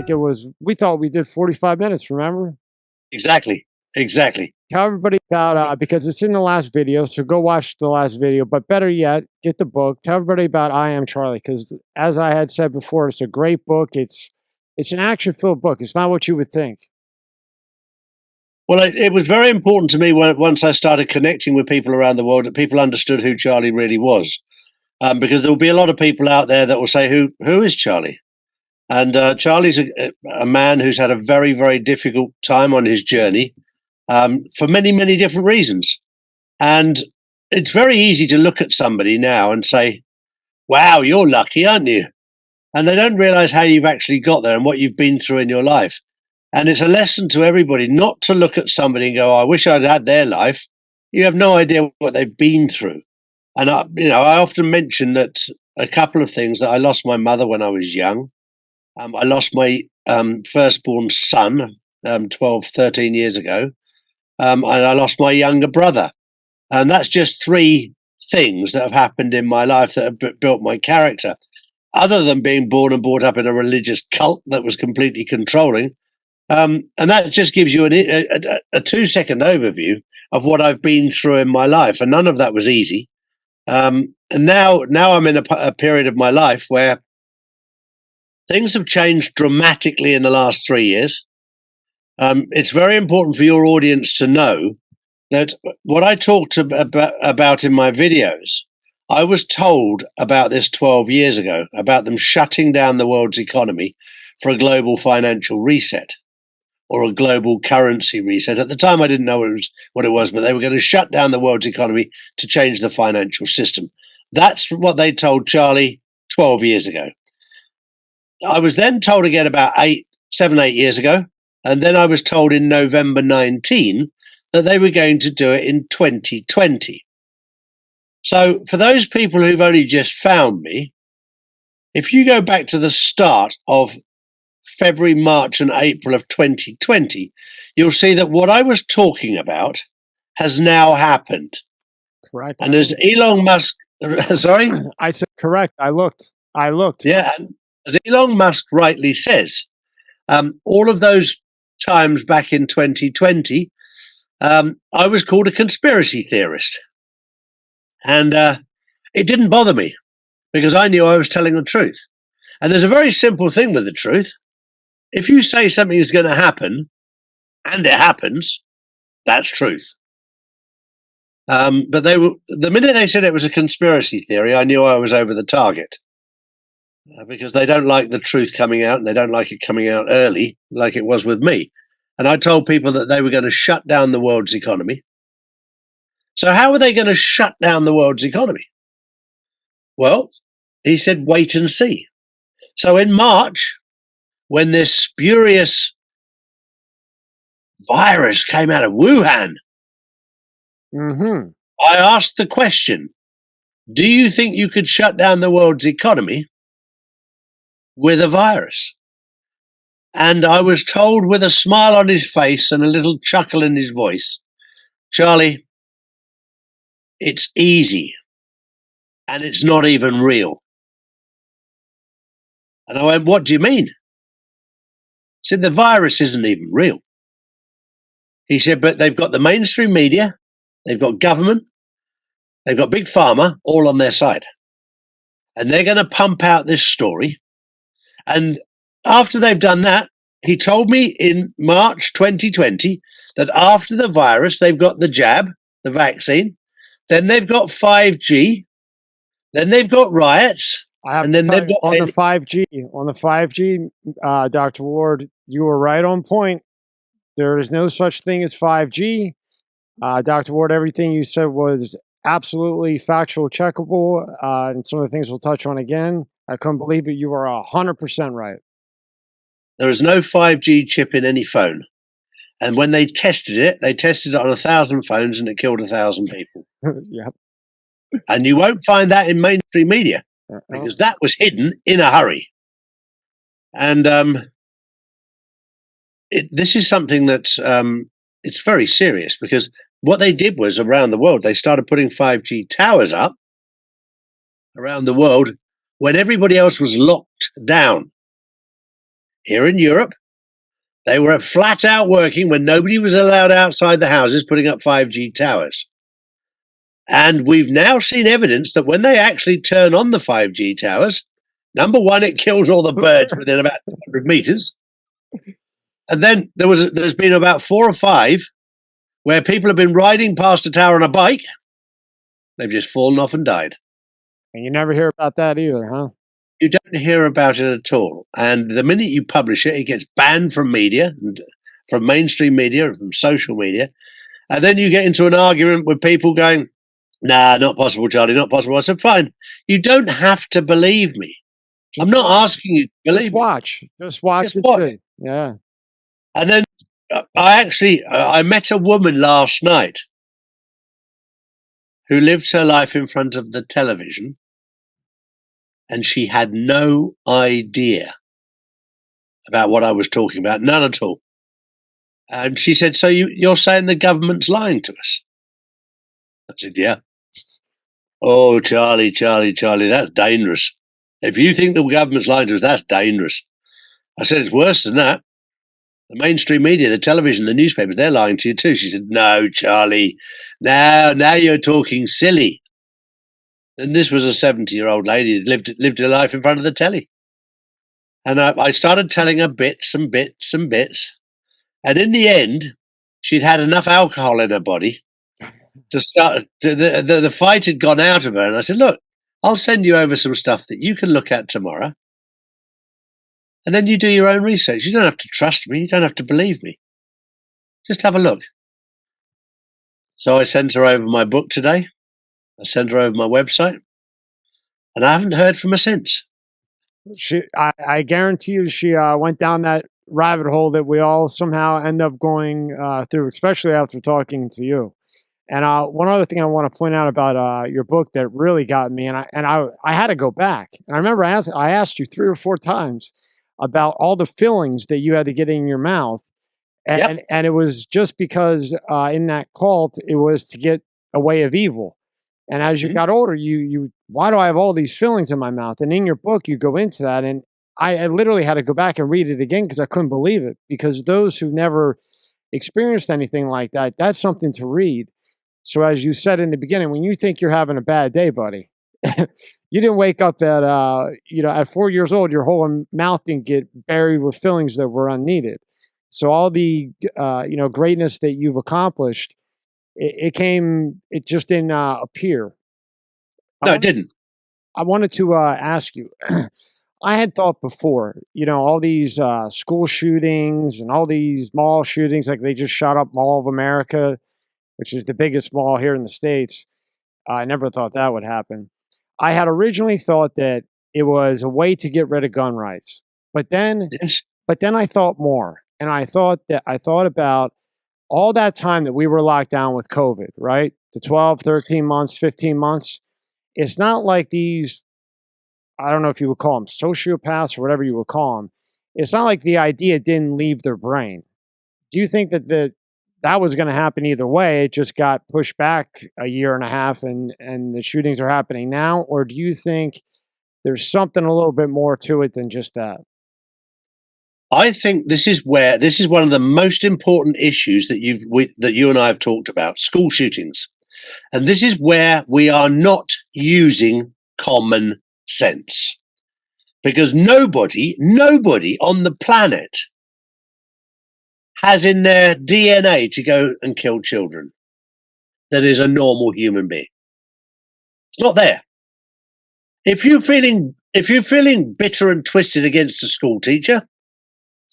like we thought we did 45 minutes, remember? Exactly. Tell everybody about, because it's in the last video, so go watch the last video. But better yet, get the book. Tell everybody about I Am Charlie, because as I had said before, it's a great book. It's an action-filled book. It's not what you would think. Well, it was very important to me once I started connecting with people around the world that people understood who Charlie really was. Because there will be a lot of people out there that will say, who is Charlie? And Charlie's a man who's had a very, very difficult time on his journey for many, many different reasons. And it's very easy to look at somebody now and say, wow, you're lucky, aren't you? And they don't realize how you've actually got there and what you've been through in your life. And it's a lesson to everybody not to look at somebody and go, oh, I wish I'd had their life. You have no idea what they've been through. And I often mention that a couple of things, that I lost my mother when I was young. I lost my firstborn son 12, 13 years ago. And I lost my younger brother. And that's just three things that have happened in my life that have built my character. Other than being born and brought up in a religious cult that was completely controlling. And that just gives you a 2-second overview of what I've been through in my life. And none of that was easy. And now I'm in a period of my life where things have changed dramatically in the last 3 years. It's very important for your audience to know that what I talked about in my videos, I was told about this 12 years ago, about them shutting down the world's economy for a global financial reset or a global currency reset. At the time, I didn't know what it was, but they were going to shut down the world's economy to change the financial system. That's what they told Charlie 12 years ago. I was then told again about 7, 8 years ago, and then I was told in November 19 that they were going to do it in 2020. So for those people who've only just found me, if you go back to the start of February, March, and April of 2020, you'll see that what I was talking about has now happened. Correct. And as Elon Musk, sorry? I said correct. I looked. Yeah. And as Elon Musk rightly says, all of those times back in 2020, I was called a conspiracy theorist. And it didn't bother me because I knew I was telling the truth. And there's a very simple thing with the truth. If you say something is going to happen and it happens, that's truth. But the minute they said it was a conspiracy theory, I knew I was over the target because they don't like the truth coming out and they don't like it coming out early like it was with me. And I told people that they were going to shut down the world's economy. So how are they going to shut down the world's economy? Well, he said, wait and see. So in March, when this spurious virus came out of Wuhan, I asked the question, do you think you could shut down the world's economy with a virus? And I was told with a smile on his face and a little chuckle in his voice, Charlie, it's easy and it's not even real. And I went, what do you mean? He said, the virus isn't even real. He said, but they've got the mainstream media, they've got government, they've got big pharma all on their side. And they're going to pump out this story. And after they've done that, he told me in March 2020 that after the virus, they've got the jab, the vaccine, then they've got 5G, then they've got riots, and then they've got on the 5G. On the 5G, Dr. Ward, you were right on point. There is no such thing as 5G. Dr. Ward, everything you said was absolutely factual, checkable, and some of the things we'll touch on again. I couldn't believe it. You are 100% right. There is no 5G chip in any phone. And when they tested it on 1,000 phones and it killed 1,000 people. Yep. And you won't find that in mainstream media because that was hidden in a hurry. And this is something that's it's very serious because what they did was around the world, they started putting 5G towers up around the world when everybody else was locked down. Here in Europe, they were flat out working when nobody was allowed outside the houses, putting up 5G towers. And we've now seen evidence that when they actually turn on the 5G towers, number one, it kills all the birds within about 200 meters. And then there's been about 4 or 5 where people have been riding past a tower on a bike. They've just fallen off and died. And you never hear about that either, huh? You don't hear about it at all. And the minute you publish it, it gets banned from media, from mainstream media, and from social media. And then you get into an argument with people going, nah, not possible, Charlie, not possible. I said, fine. You don't have to believe me. I'm not asking you to believe Just watch. Just watch. Just watch. Yeah. And then I met a woman last night who lived her life in front of the television, and she had no idea about what I was talking about, none at all. And she said, so you're saying the government's lying to us? I said, yeah. Oh, Charlie, that's dangerous. If you think the government's lying to us, that's dangerous. I said, it's worse than that. The mainstream media, the television, the newspapers, they're lying to you too. She said, no, Charlie, now you're talking silly. And this was a 70-year-old lady that lived her life in front of the telly. And I started telling her bits and bits and bits. And in the end, she'd had enough alcohol in her body to start. The fight had gone out of her. And I said, look, I'll send you over some stuff that you can look at tomorrow. And then you do your own research. You don't have to trust me. You don't have to believe me. Just have a look. So I sent her over my book today. I sent her over my website. And I haven't heard from her since. I guarantee you she went down that rabbit hole that we all somehow end up going through, especially after talking to you. And one other thing I want to point out about your book that really got me, and I had to go back. And I remember I asked you 3 or 4 times about all the fillings that you had to get in your mouth. And, Yep. and it was just because in that cult, it was to get a way of evil. And as you got older, you why do I have all these fillings in my mouth? And in your book, you go into that. And I literally had to go back and read it again because I couldn't believe it. Because those who never experienced anything like that, that's something to read. So as you said in the beginning, when you think you're having a bad day, buddy, you didn't wake up at at 4 years old, your whole mouth didn't get buried with fillings that were unneeded. So all the greatness that you've accomplished, it just didn't appear. No, it didn't. I wanted to ask you. I had thought before, all these school shootings and all these mall shootings, like they just shot up Mall of America, which is the biggest mall here in the States. I never thought that would happen. I had originally thought that it was a way to get rid of gun rights, but then Yes. I thought more, and I thought about all that time that we were locked down with COVID, right? The 12, 13 months, 15 months. It's not like these, I don't know if you would call them sociopaths or whatever you would call them. It's not like the idea didn't leave their brain. Do you think that that was going to happen either way? It just got pushed back a year and a half and the shootings are happening now? Or do you think there's something a little bit more to it than just that? I think this is one of the most important issues that you and I have talked about: school shootings, and this is where we are not using common sense, because nobody on the planet has in their DNA to go and kill children. That is a normal human being. It's not there. If you're feeling bitter and twisted against a school teacher,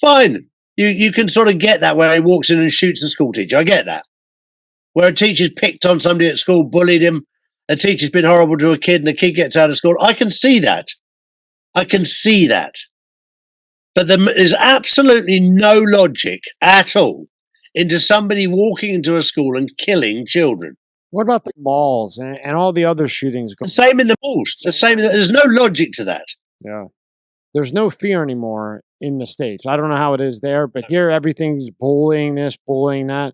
fine. You can sort of get that where he walks in and shoots the school teacher. I get that. Where a teacher's picked on somebody at school, bullied him, a teacher's been horrible to a kid and the kid gets out of school. I can see that. But there is absolutely no logic at all into somebody walking into a school and killing children. What about the malls and all the other shootings? The same in the malls. There's no logic to that. Yeah. There's no fear anymore in the States. I don't know how it is there, but here everything's bullying this, bullying that.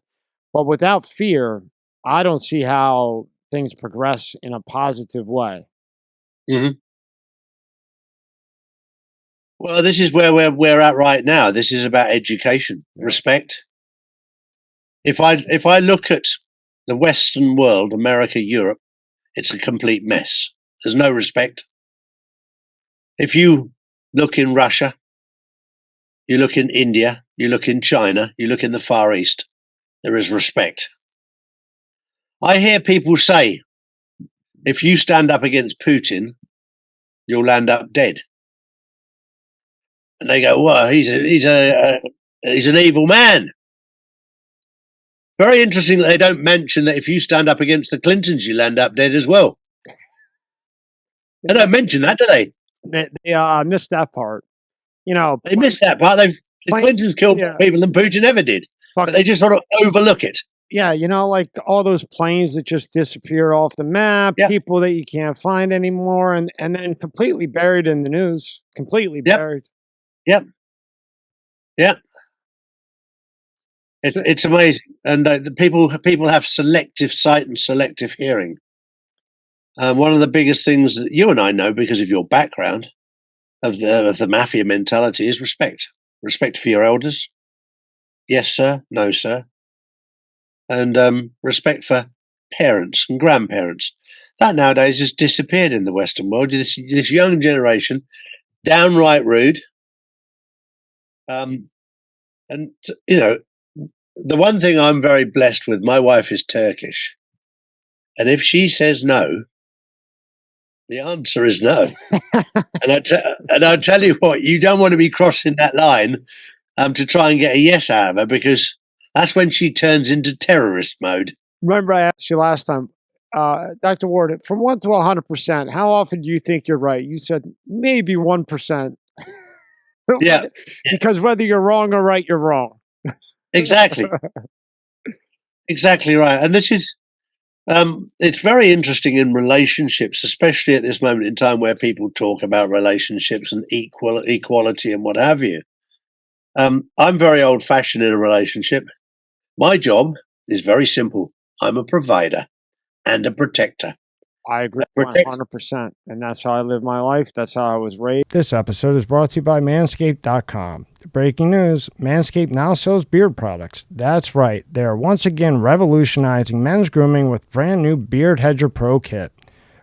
But without fear, I don't see how things progress in a positive way. Mm-hmm. Well, this is where we're at right now. This is about education, respect. If I look at the Western world, America, Europe, it's a complete mess. There's no respect. If you look in Russia, you look in India, you look in China, you look in the Far East, there is respect. I hear people say, if you stand up against Putin, you'll end up dead. And they go, well, he's an evil man. Very interesting that they don't mention that if you stand up against the Clintons, you'll end up dead as well. They don't mention that, do they? They missed that part. They missed that part. The Clintons killed more people than Putin ever did, but they just sort of overlook it. Yeah, like all those planes that just disappear off the map, people that you can't find anymore, and then completely buried in the news. Completely buried. Yep. It's amazing, and the people have selective sight and selective hearing. One of the biggest things that you and I know because of your background of the mafia mentality is respect. Respect for your elders. Yes, sir. No, sir. And respect for parents and grandparents. That nowadays has disappeared in the Western world. This young generation, downright rude. And the one thing I'm very blessed with, my wife is Turkish, and if she says no, the answer is no. and I tell you what, you don't want to be crossing that line to try and get a yes out of her, because that's when she turns into terrorist mode. Remember, I asked you last time, Dr. Ward, from 1 to 100%, how often do you think you're right? You said maybe 1%. Yeah. Because whether you're wrong or right, you're wrong. Exactly. Exactly right. And this is, it's very interesting in relationships, especially at this moment in time where people talk about relationships and equality and what have you. I'm very old-fashioned in a relationship. My job is very simple. I'm a provider and a protector. I agree 100%. And that's how I live my life. That's how I was raised. This episode is brought to you by Manscape.com. Breaking news, Manscaped now sells beard products. That's right. They are once again revolutionizing men's grooming with brand new Beard Hedger Pro Kit.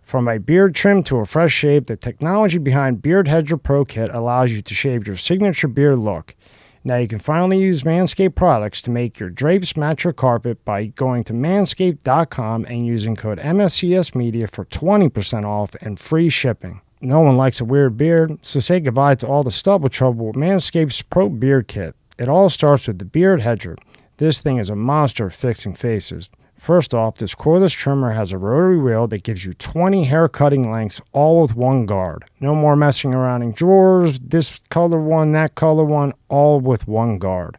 From a beard trim to a fresh shave, the technology behind Beard Hedger Pro Kit allows you to shave your signature beard look. Now you can finally use Manscaped products to make your drapes match your carpet by going to Manscaped.com and using code MSCS Media for 20% off and free shipping. No one likes a weird beard, so say goodbye to all the stubble trouble with Manscaped's Pro Beard Kit. It all starts with the Beard Hedger. This thing is a monster at fixing faces. First off, this cordless trimmer has a rotary wheel that gives you 20 hair cutting lengths, all with one guard. No more messing around in drawers, this color one, that color one, all with one guard.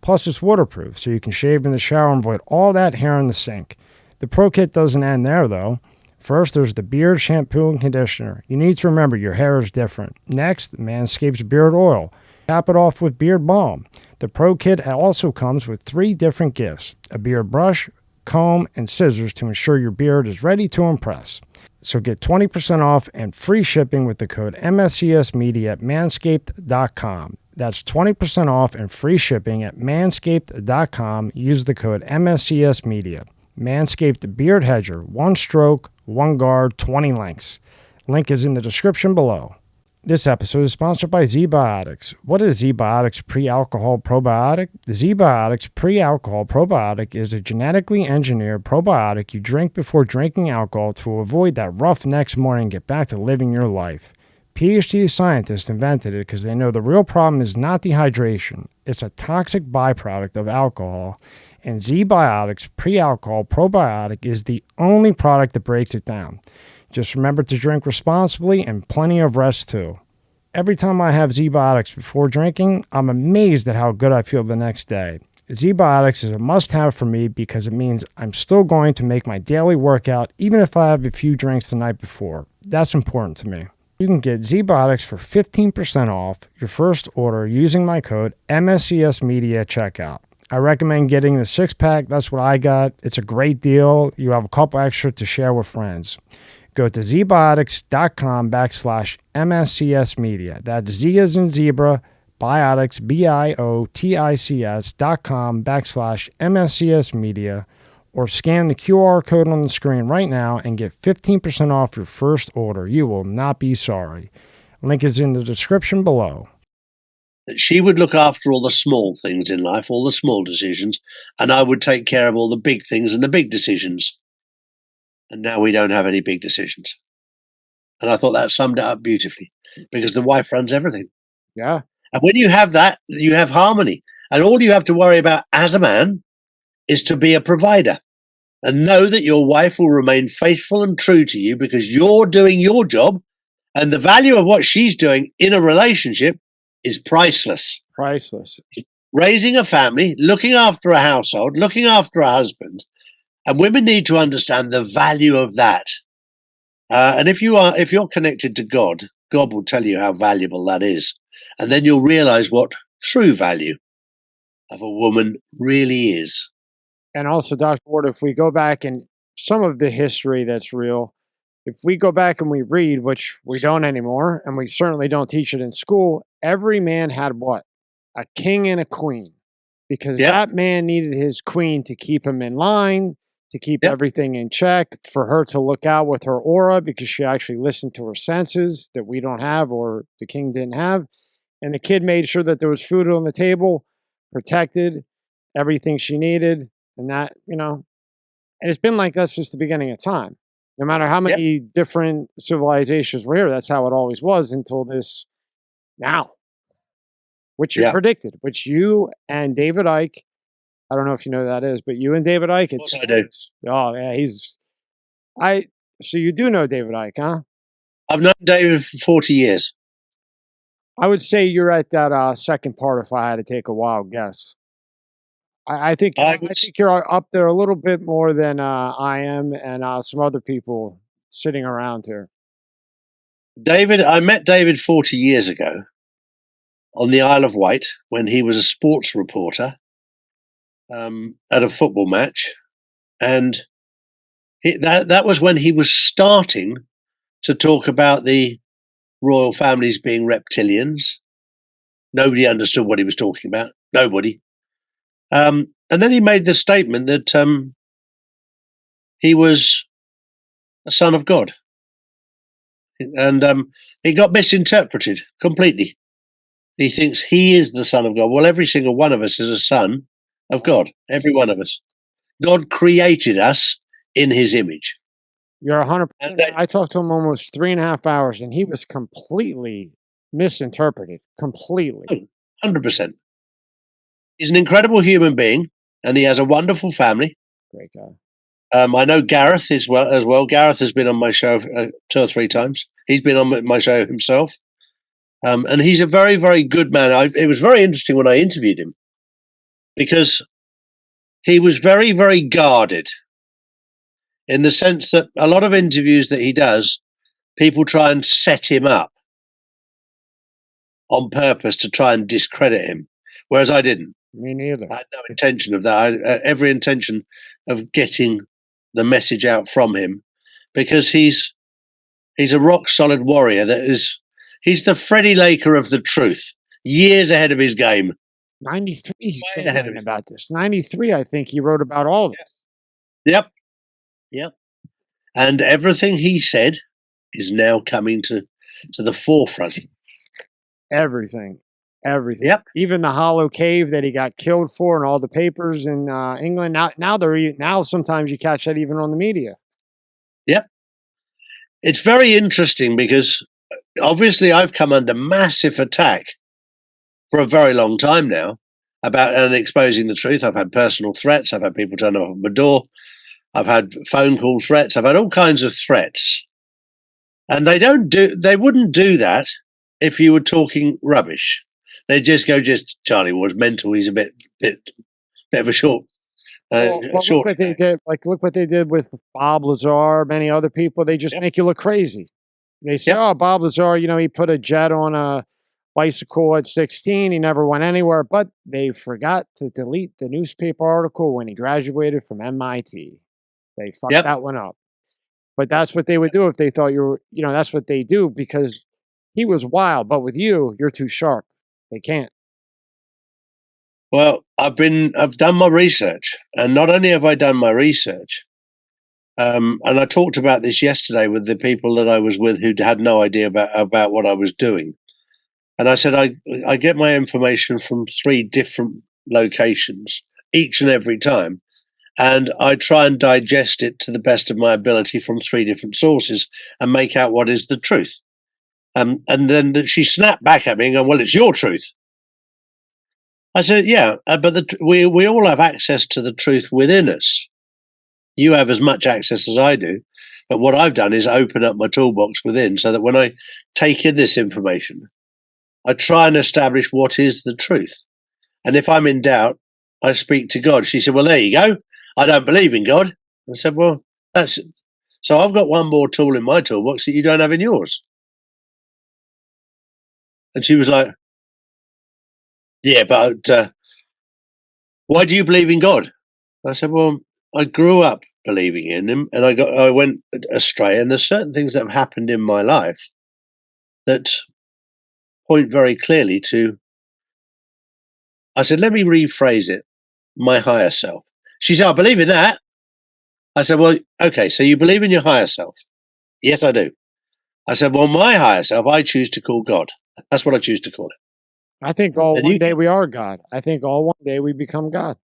Plus it's waterproof, so you can shave in the shower and avoid all that hair in the sink. The Pro Kit doesn't end there though. First, there's the beard shampoo and conditioner. You need to remember your hair is different. Next, Manscaped's beard oil. Cap it off with beard balm. The Pro Kit also comes with 3 different gifts: a beard brush, comb, and scissors to ensure your beard is ready to impress. So get 20% off and free shipping with the code MSCS Media at Manscaped.com. That's 20% off and free shipping at Manscaped.com. Use the code MSCS Media. Manscaped Beard Hedger, 1 stroke, 1 guard, 20 lengths. Link is in the description below. This episode is sponsored by ZBiotics. What is ZBiotics Pre-Alcohol Probiotic? The ZBiotics Pre-Alcohol Probiotic is a genetically engineered probiotic you drink before drinking alcohol to avoid that rough next morning and get back to living your life. PhD scientists invented it because they know the real problem is not dehydration. It's a toxic byproduct of alcohol, and ZBiotics Pre-Alcohol Probiotic is the only product that breaks it down. Just remember to drink responsibly and plenty of rest too. Every time I have ZBiotics before drinking, I'm amazed at how good I feel the next day. ZBiotics is a must-have for me because it means I'm still going to make my daily workout even if I have a few drinks the night before. That's important to me. You can get ZBiotics for 15% off your first order using my code MSCS Media at checkout. I recommend getting the 6-pack. That's what I got. It's a great deal. You have a couple extra to share with friends. Go to zbiotics.com/MSCS media. That's Z as in zebra, biotics, BIOTICS.com/MSCS media, or scan the QR code on the screen right now and get 15% off your first order. You will not be sorry. Link is in the description below. She would look after all the small things in life, all the small decisions, and I would take care of all the big things and the big decisions. And now we don't have any big decisions. And I thought that summed it up beautifully, because the wife runs everything. Yeah. And when you have that, you have harmony. And all you have to worry about as a man is to be a provider and know that your wife will remain faithful and true to you because you're doing your job, and the value of what she's doing in a relationship is priceless. Priceless. Raising a family, looking after a household, looking after a husband, and women need to understand the value of that. And if you're connected to God, God will tell you how valuable that is, and then you'll realize what true value of a woman really is. And also, Dr. Ward, if we go back and some of the history that's real, if we go back and we read, which we don't anymore, and we certainly don't teach it in school, every man had what? A king and a queen, because that man needed his queen to keep him in line, to keep everything in check, for her to look out with her aura, because she actually listened to her senses that we don't have, or the king didn't have. And the kid made sure that there was food on the table, protected, everything she needed. And that, and it's been like that since the beginning of time. No matter how many different civilizations were here, that's how it always was until this now, which you predicted, which you and David Icke, I don't know if you know who that is, but you and David Icke. Of course I do. Oh, yeah, so you do know David Icke, huh? I've known David for 40 years. I would say you're at that second part if I had to take a wild guess. I think you're up there a little bit more than I am, and some other people sitting around here. I met David 40 years ago on the Isle of Wight when he was a sports reporter at a football match, and that was when he was starting to talk about the royal families being reptilians. Nobody understood what he was talking about. Nobody. And then he made the statement that he was a son of God. And it got misinterpreted completely. He thinks he is the son of God. Well, every single one of us is a son of God. Every one of us. God created us in his image. You're 100%. I talked to him almost 3.5 hours, and he was completely misinterpreted. Completely. 100%. He's an incredible human being, and he has a wonderful family. Great guy. I know Gareth as well. Gareth has been on my show 2 or 3 times. He's been on my show himself. And he's a very, very good man. It was very interesting when I interviewed him because he was very, very guarded in the sense that a lot of interviews that he does, people try and set him up on purpose to try and discredit him, whereas I didn't. Me neither. I had no intention of that. I had every intention of getting the message out from him because he's a rock solid warrior he's the Freddie Laker of the truth, years ahead of his game. 93, he's saying about this. 93, I think he wrote about all of it. Yep. And everything he said is now coming to the forefront. Everything. Yep. Even the hollow cave that he got killed for, and all the papers in England. Now sometimes you catch that even on the media. Yep. It's very interesting because obviously I've come under massive attack for a very long time now about exposing the truth. I've had personal threats. I've had people turn up at my door. I've had phone call threats. I've had all kinds of threats. And they wouldn't do that if you were talking rubbish. They'd just go, Charlie Ward's mental. He's a bit of a short. Look what they did. Look what they did with Bob Lazar, many other people. They just make you look crazy. They say, "Oh, Bob Lazar, he put a jet on a bicycle at 16. He never went anywhere." But they forgot to delete the newspaper article when he graduated from MIT. They fucked that one up. But that's what they would do if they thought you were, that's what they do because he was wild. But with you, you're too sharp. They can't. Well, I've done my research, and not only have I done my research, and I talked about this yesterday with the people that I was with who had no idea about what I was doing. And I said, I get my information from 3 different locations each and every time. And I try and digest it to the best of my ability from 3 different sources and make out what is the truth. And then she snapped back at me and go, well, it's your truth. I said, yeah, but we all have access to the truth within us. You have as much access as I do. But what I've done is open up my toolbox within so that when I take in this information, I try and establish what is the truth. And if I'm in doubt, I speak to God. She said, well, there you go. I don't believe in God. I said, well, that's it. So I've got one more tool in my toolbox that you don't have in yours. And she was like, yeah, but why do you believe in God? I said, well, I grew up believing in him, and I went astray. And there's certain things that have happened in my life that point very clearly to, I said, let me rephrase it, my higher self. She said, I believe in that. I said, well, okay, so you believe in your higher self? Yes, I do. I said, well, my higher self, I choose to call God. That's what I choose to call it. I think one day we are God. I think one day we become God.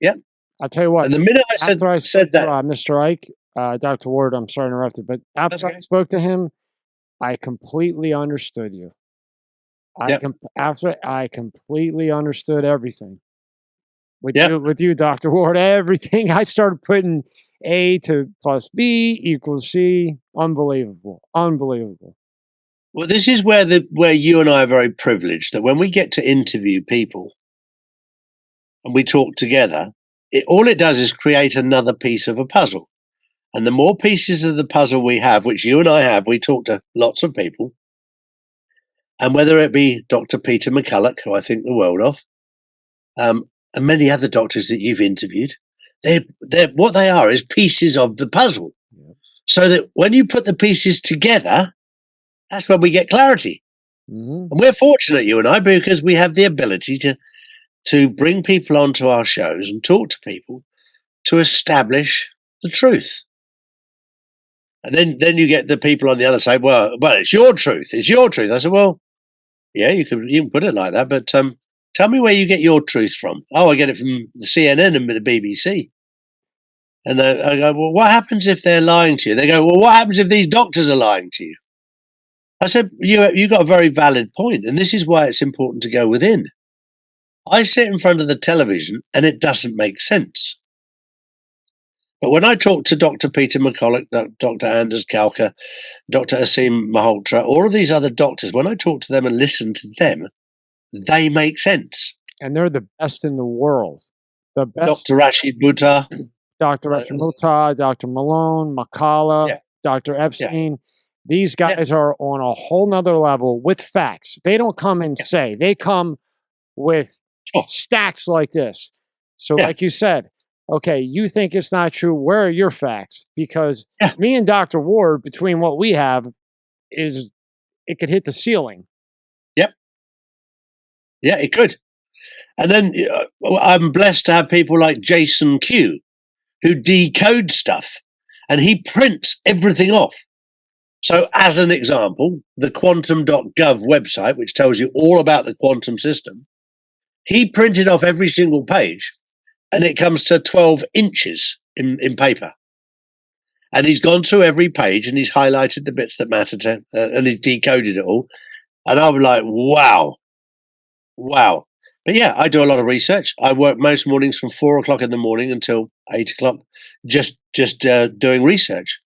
Yep. I'll tell you what. And the minute I said that, Mr. Ike, Dr. Ward, I'm sorry to interrupt you, but after I spoke to him, I completely understood you. After I completely understood everything. With you, Dr. Ward, everything. I started putting A to plus B equals C. Unbelievable. Unbelievable. Well, this is where you and I are very privileged, that when we get to interview people and we talk together, all it does is create another piece of a puzzle. And the more pieces of the puzzle we have, which you and I have, we talk to lots of people. And whether it be Dr. Peter McCulloch, who I think the world of, and many other doctors that you've interviewed, they're what they are is pieces of the puzzle. Yeah. So that when you put the pieces together, that's when we get clarity. Mm-hmm. And we're fortunate, you and I, because we have the ability to bring people onto our shows and talk to people to establish the truth. And then you get the people on the other side, well, it's your truth. It's your truth. I said, well, yeah, you can put it like that, but tell me where you get your truth from. Oh, I get it from the CNN and the BBC. And I go, well, what happens if they're lying to you? They go, well, what happens if these doctors are lying to you? I said, you got a very valid point, and this is why it's important to go within. I sit in front of the television, and it doesn't make sense. But when I talk to Dr. Peter McCulloch, Dr. Anders Kalka, Dr. Asim Malhotra, all of these other doctors, when I talk to them and listen to them, they make sense. And they're the best in the world. The best. Dr. Rashid Buttar. Dr. Rashid Buttar, Dr. Malone, Makala, Dr. Epstein. Yeah. These guys are on a whole nother level with facts. They don't come and say. They come with stacks like this. So like you said, okay, you think it's not true. Where are your facts? Because me and Dr. Ward, between what we have, it could hit the ceiling. Yep. Yeah, it could. And then I'm blessed to have people like Jason Q, who decode stuff, and he prints everything off. So as an example, the quantum.gov website, which tells you all about the quantum system, he printed off every single page, and it comes to 12 inches in paper. And he's gone through every page and he's highlighted the bits that matter to and he's decoded it all. And I'm like, wow. But yeah, I do a lot of research. I work most mornings from 4 o'clock in the morning until 8 o'clock, just doing research,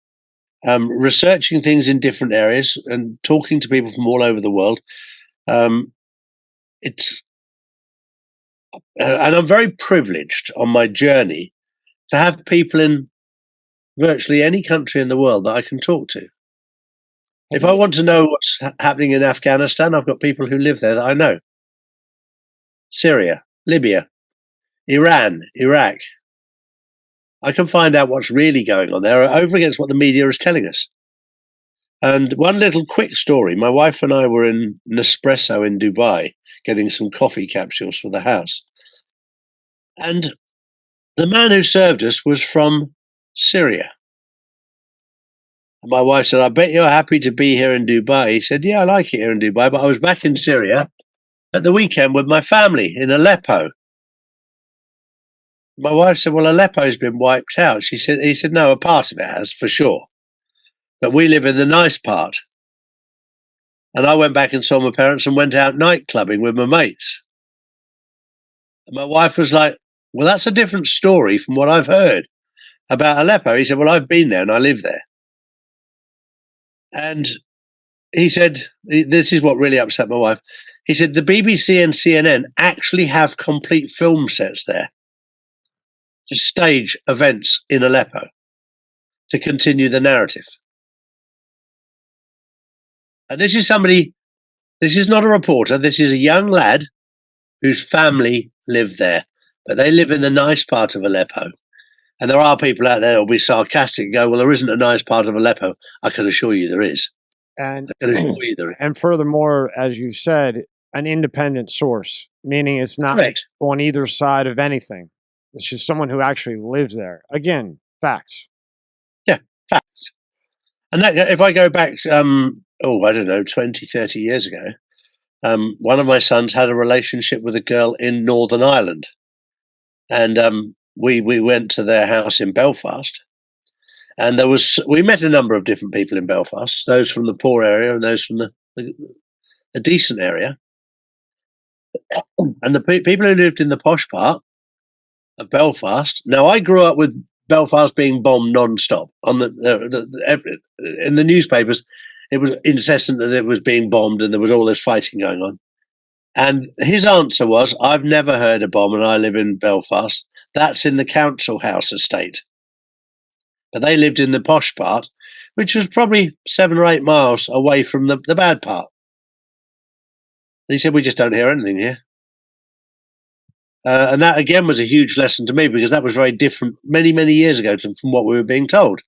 researching things in different areas and talking to people from all over the world. And I'm very privileged on my journey to have people in virtually any country in the world that I can talk to. If I want to know what's happening in Afghanistan, I've got people who live there that I know. Syria, Libya, Iran, Iraq, I can find out what's really going on there over against what the media is telling us. And one little quick story, my wife and I were in Nespresso in Dubai getting some coffee capsules for the house. And the man who served us was from Syria. And my wife said, I bet you're happy to be here in Dubai. He said, yeah, I like it here in Dubai, but I was back in Syria at the weekend with my family in Aleppo. My wife said, well, Aleppo's been wiped out. He said, no, a part of it has, for sure. But we live in the nice part. And I went back and saw my parents and went out night clubbing with my mates. And my wife was like, well, that's a different story from what I've heard about Aleppo. He said, well, I've been there and I live there. And he said, this is what really upset my wife. He said, the BBC and CNN actually have complete film sets there to stage events in Aleppo to continue the narrative. And this is somebody, this is not a reporter, this is a young lad whose family live there, but they live in the nice part of Aleppo. And there are people out there that will be sarcastic and go, well, there isn't a nice part of Aleppo. I can assure you there is. And, I can assure you there is. And furthermore, as you said, an independent source, meaning it's not Correct. on either side of anything. It's just someone who actually lives there. Again, facts. Yeah, facts. And that, if I go back, I don't know, 20, 30 years ago, one of my sons had a relationship with a girl in Northern Ireland. And we went to their house in Belfast. And we met a number of different people in Belfast, those from the poor area and those from the decent area. And the people who lived in the posh part of Belfast. Now, I grew up with Belfast being bombed non-stop. In the newspapers, it was incessant that it was being bombed and there was all this fighting going on. And his answer was, I've never heard a bomb and I live in Belfast. That's in the council house estate. But they lived in the posh part, which was probably 7 or 8 miles away from the bad part. And he said, we just don't hear anything here. And that, again, was a huge lesson to me because that was very different many, many years ago from what we were being told.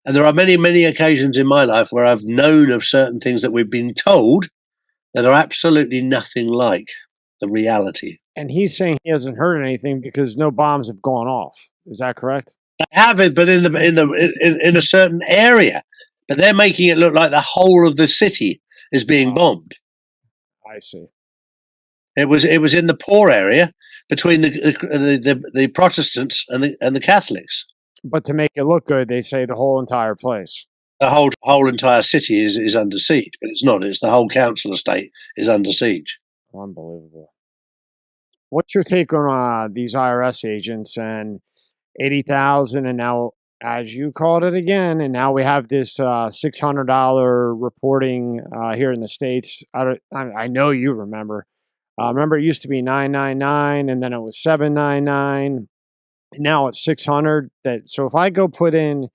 And there are many, many occasions in my life where I've known of certain things that we've been told that are absolutely nothing like the reality. And he's saying he hasn't heard anything because no bombs have gone off. Is that correct? They have it, but in a certain area. But they're making it look like the whole of the city is being bombed. I see. It was in the poor area between the Protestants and the Catholics. But to make it look good, they say the whole entire place. The whole entire city is under siege, but it's not. It's the whole council estate is under siege. Unbelievable. What's your take on these IRS agents and 80,000, and now, as you called it again, and now we have this $600 reporting here in the States. I know you remember. Remember, it used to be $999, and then it was $799. And now it's $600. So if I go put in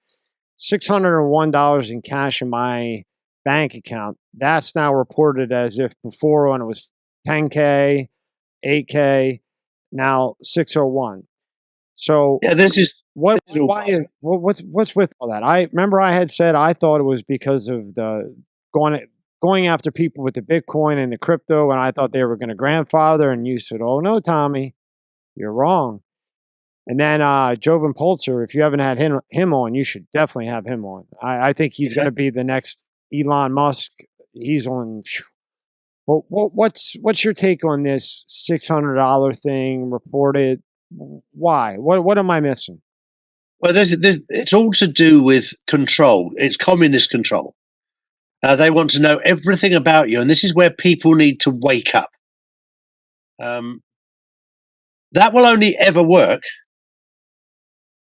$601 in cash in my bank account, that's now reported as if before when it was 10K, 8K, now 601. So yeah, what's with all that? I remember I had said I thought it was because of the going after people with the Bitcoin and the crypto, and I thought they were going to grandfather. And you said, "Oh no, Tommy, you're wrong." And then Jovan Pulitzer, if you haven't had him on, you should definitely have him on. I think he's going to be the next Elon Musk. He's on. Well, what's your take on this $600 thing reported? Why? What am I missing? Well, it's all to do with control. It's communist control. They want to know everything about you, and this is where people need to wake up. That will only ever work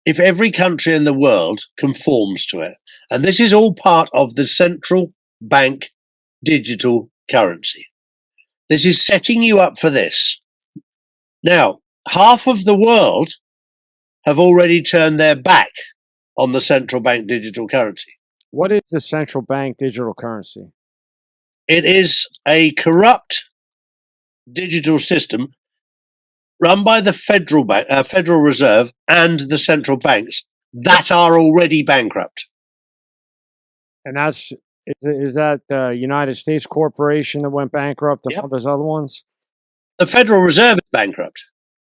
if every country in the world conforms to it. And this is all part of the central bank digital currency. This is setting you up for this. Now, half of the world have already turned their back on the central bank digital currency. What is the central bank digital currency? It is a corrupt digital system run by the Federal Reserve and the central banks that are already bankrupt. And is that the United States corporation that went bankrupt and Yep. all those other ones? The Federal Reserve is bankrupt.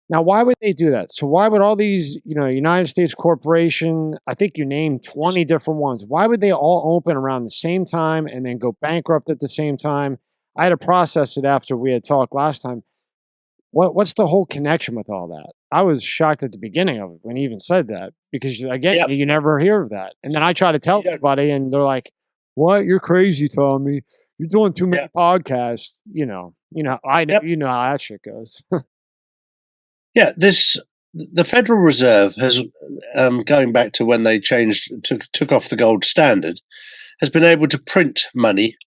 Now, why would they do that? So why would all these, United States corporation, I think you named 20 different ones, why would they all open around the same time and then go bankrupt at the same time? I had to process it after we had talked last time. What's the whole connection with all that? I was shocked at the beginning of it when he even said that, because again, Yep. you never hear of that. And then I try to tell everybody and they're like, "What? You're crazy, Tommy. You're doing too many podcasts." I know, you know how that shit goes. Yeah, the Federal Reserve has, going back to when they took off the gold standard, has been able to print money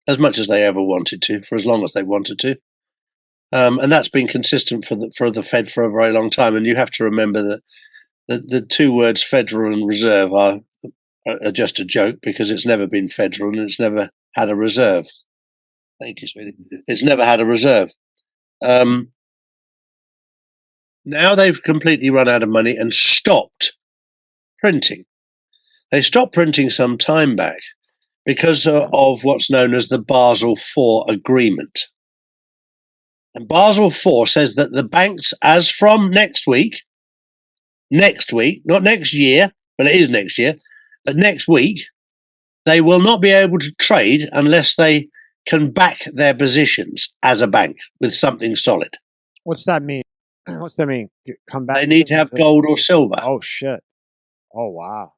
as much as they ever wanted to, for as long as they wanted to. And that's been consistent for the Fed for a very long time. And you have to remember that the two words federal and reserve are just a joke, because it's never been federal and it's never had a reserve. Thank you, sweetie. It's never had a reserve. Now they've completely run out of money and stopped printing. They stopped printing some time back because of what's known as the Basel IV agreement. And Basel IV says that the banks, as from next week, not next year, but it is next year, but next week, they will not be able to trade unless they can back their positions as a bank with something solid. What's that mean? What's that mean? Come back. They need to have gold or silver. Oh, shit. Oh, wow.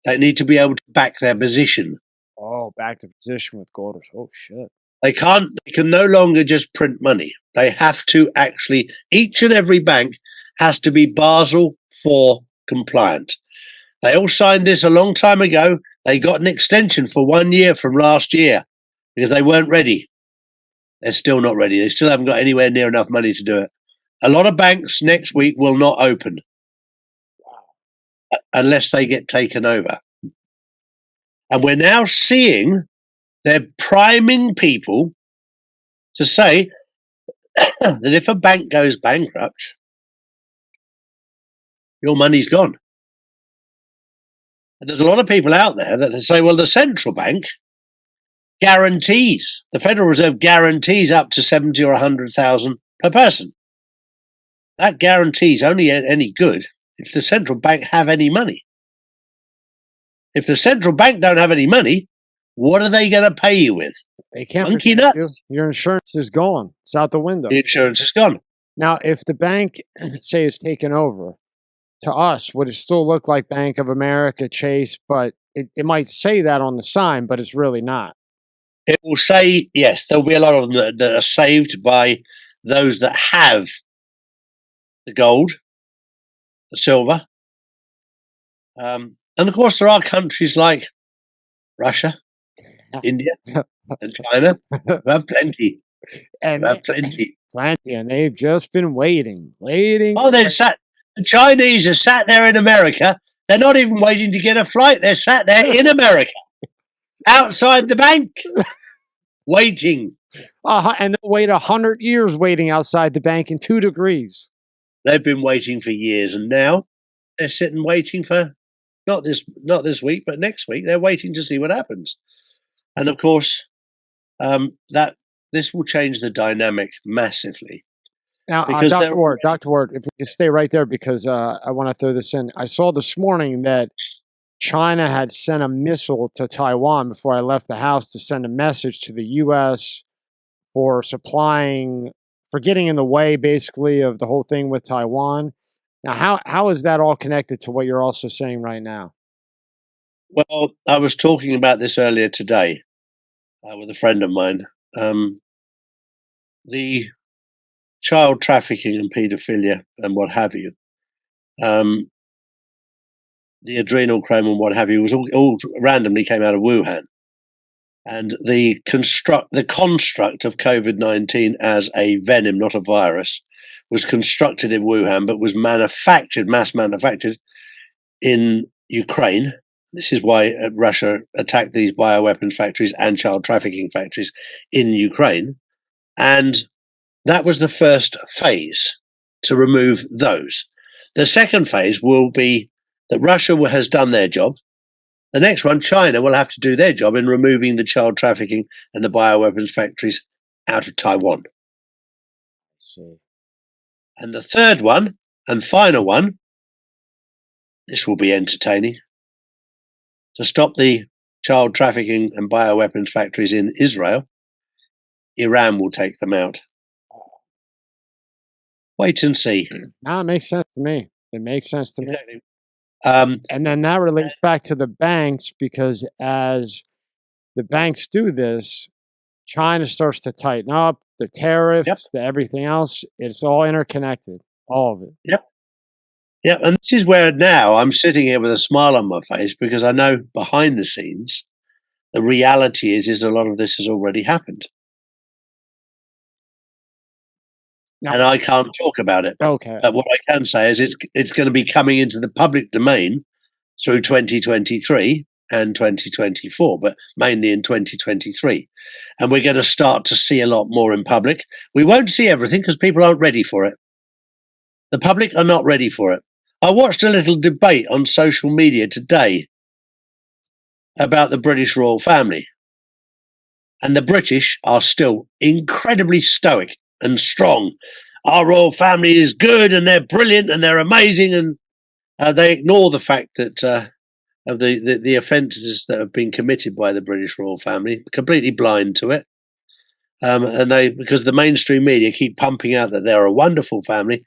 They need to be able to back their position. Oh, back to position with gold. Oh, shit. They can no longer just print money. They have to actually, each and every bank has to be Basel IV compliant. They all signed this a long time ago. They got an extension for 1 year from last year because they weren't ready. They're still not ready. They still haven't got anywhere near enough money to do it. A lot of banks next week will not open unless they get taken over. And we're now seeing they're priming people to say that if a bank goes bankrupt, your money's gone. And there's a lot of people out there that say, well, the central bank guarantees, the Federal Reserve guarantees up to 70 or 100,000 per person. That guarantee's only any good if the central bank have any money. If the central bank don't have any money, what are they going to pay you with? They can't. Monkey nuts. Your insurance is gone. It's out the window. The insurance is gone. Now, if the bank, say, is taken over, to us, would it still look like Bank of America, Chase? But it might say that on the sign, but it's really not. It will say, yes, there'll be a lot of them that are saved by those that have the gold, the silver. And of course, there are countries like Russia, India, and China who have plenty. And plenty. And they've just been waiting. Oh, the Chinese are sat there in America. They're not even waiting to get a flight. They're sat there in America, outside the bank, waiting. And they'll wait 100 years waiting outside the bank in 2 degrees. They've been waiting for years, and now they're sitting waiting for not this week, but next week. They're waiting to see what happens. And of course, that this will change the dynamic massively. Now, Dr. Ward, if we can stay right there, because I want to throw this in. I saw this morning that China had sent a missile to Taiwan before I left the house to send a message to the U.S. for getting in the way, basically, of the whole thing with Taiwan. Now, how is that all connected to what you're also saying right now? Well, I was talking about this earlier today with a friend of mine. The child trafficking and paedophilia and what have you, the adrenochrome and what have you, was all randomly came out of Wuhan. And the construct of COVID-19 as a venom, not a virus, was constructed in Wuhan, but was mass manufactured in Ukraine. This is why Russia attacked these bioweapons factories and child trafficking factories in Ukraine. And that was the first phase. to remove those. The second phase will be that Russia has done their job. The next one, China, will have to do their job in removing the child trafficking and the bioweapons factories out of Taiwan. And the third one and final one, this will be entertaining, to stop the child trafficking and bioweapons factories in Israel, Iran will take them out. Wait and see. No, it makes sense to me. It makes sense to me. Exactly. And then that relates back to the banks, because as the banks do this, China starts to tighten up, the tariffs, the everything else. It's all interconnected, all of it. Yep. Yeah, and this is where now I'm sitting here with a smile on my face, because I know behind the scenes, the reality is a lot of this has already happened. No. And I can't talk about it. Okay. But what I can say is it's going to be coming into the public domain through 2023 and 2024, but mainly in 2023. And we're going to start to see a lot more in public. We won't see everything because people aren't ready for it. The public are not ready for it. I watched a little debate on social media today about the British royal family. And the British are still incredibly stoic and strong. Our royal family is good and they're brilliant and they're amazing, and they ignore the fact that of the offences that have been committed by the British royal family, completely blind to it. And because the mainstream media keep pumping out that they're a wonderful family.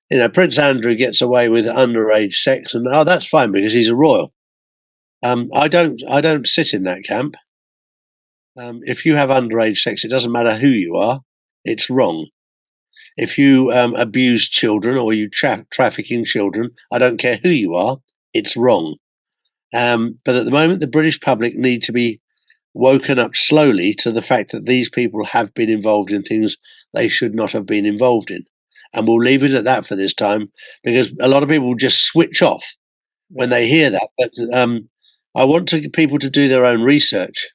You know, Prince Andrew gets away with underage sex, and that's fine because he's a royal. I don't sit in that camp. If you have underage sex, it doesn't matter who you are. It's wrong. If you abuse children or you trafficking children, I don't care who you are, it's wrong. But at the moment, the British public need to be woken up slowly to the fact that these people have been involved in things they should not have been involved in. And we'll leave it at that for this time, because a lot of people just switch off when they hear that. But I want people to do their own research.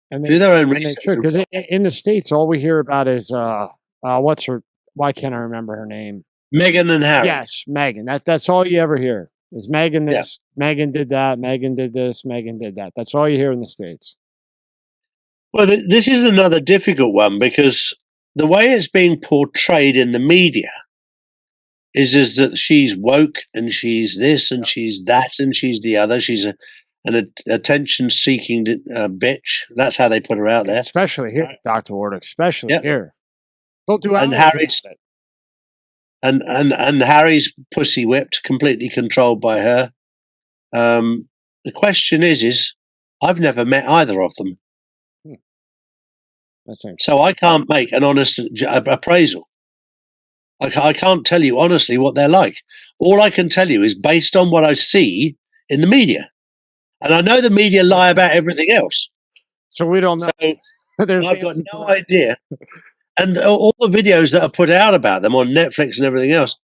And do their own research. Because in the States, all we hear about is what's her? Why can't I remember her name? Meghan and Harry. Yes, Meghan. That's all you ever hear is Meghan this, Meghan did that, Meghan did this, Meghan did that. That's all you hear in the States. Well, this is another difficult one, because the way it's being portrayed in the media is that she's woke and she's this and she's that and she's the other. She's an attention-seeking bitch. That's how they put her out there. Especially here, Dr. Ward, especially here. Don't do and Harry's and Harry's pussy whipped, completely controlled by her. The question is I've never met either of them. So I can't make an honest appraisal. I can't tell you honestly what they're like. All I can tell you is based on what I see in the media. And I know the media lie about everything else. So we don't know. So I've got no idea. And all the videos that are put out about them on Netflix and everything else,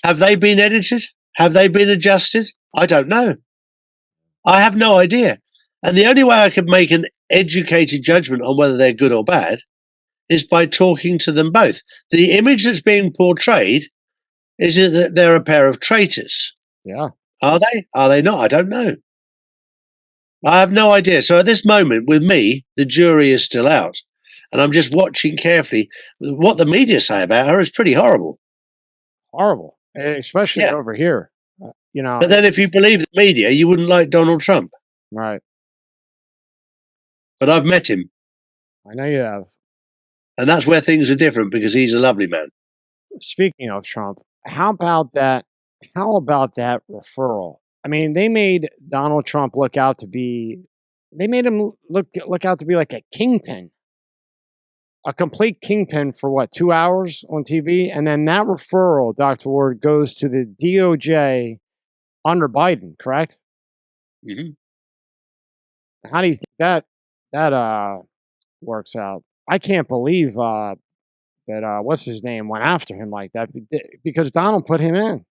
have they been edited? Have they been adjusted? I don't know. I have no idea. And the only way I could make an educated judgment on whether they're good or bad is by talking to them both. The image that's being portrayed is that they're a pair of traitors. Yeah. Are they? Are they not? I don't know. I have no idea. So at this moment, with me, the jury is still out. And I'm just watching carefully. What the media say about her is pretty horrible. Horrible. Especially over here. You know. But then if you believe the media, you wouldn't like Donald Trump. Right. But I've met him. I know you have. And that's where things are different, because he's a lovely man. Speaking of Trump, how about that referral? I mean, they made Donald Trump look out to be like a kingpin. A complete kingpin for what, 2 hours on TV? And then that referral, Dr. Ward, goes to the DOJ under Biden, correct? Mm-hmm. How do you think that works out? I can't believe that what's his name went after him like that, because Donald put him in.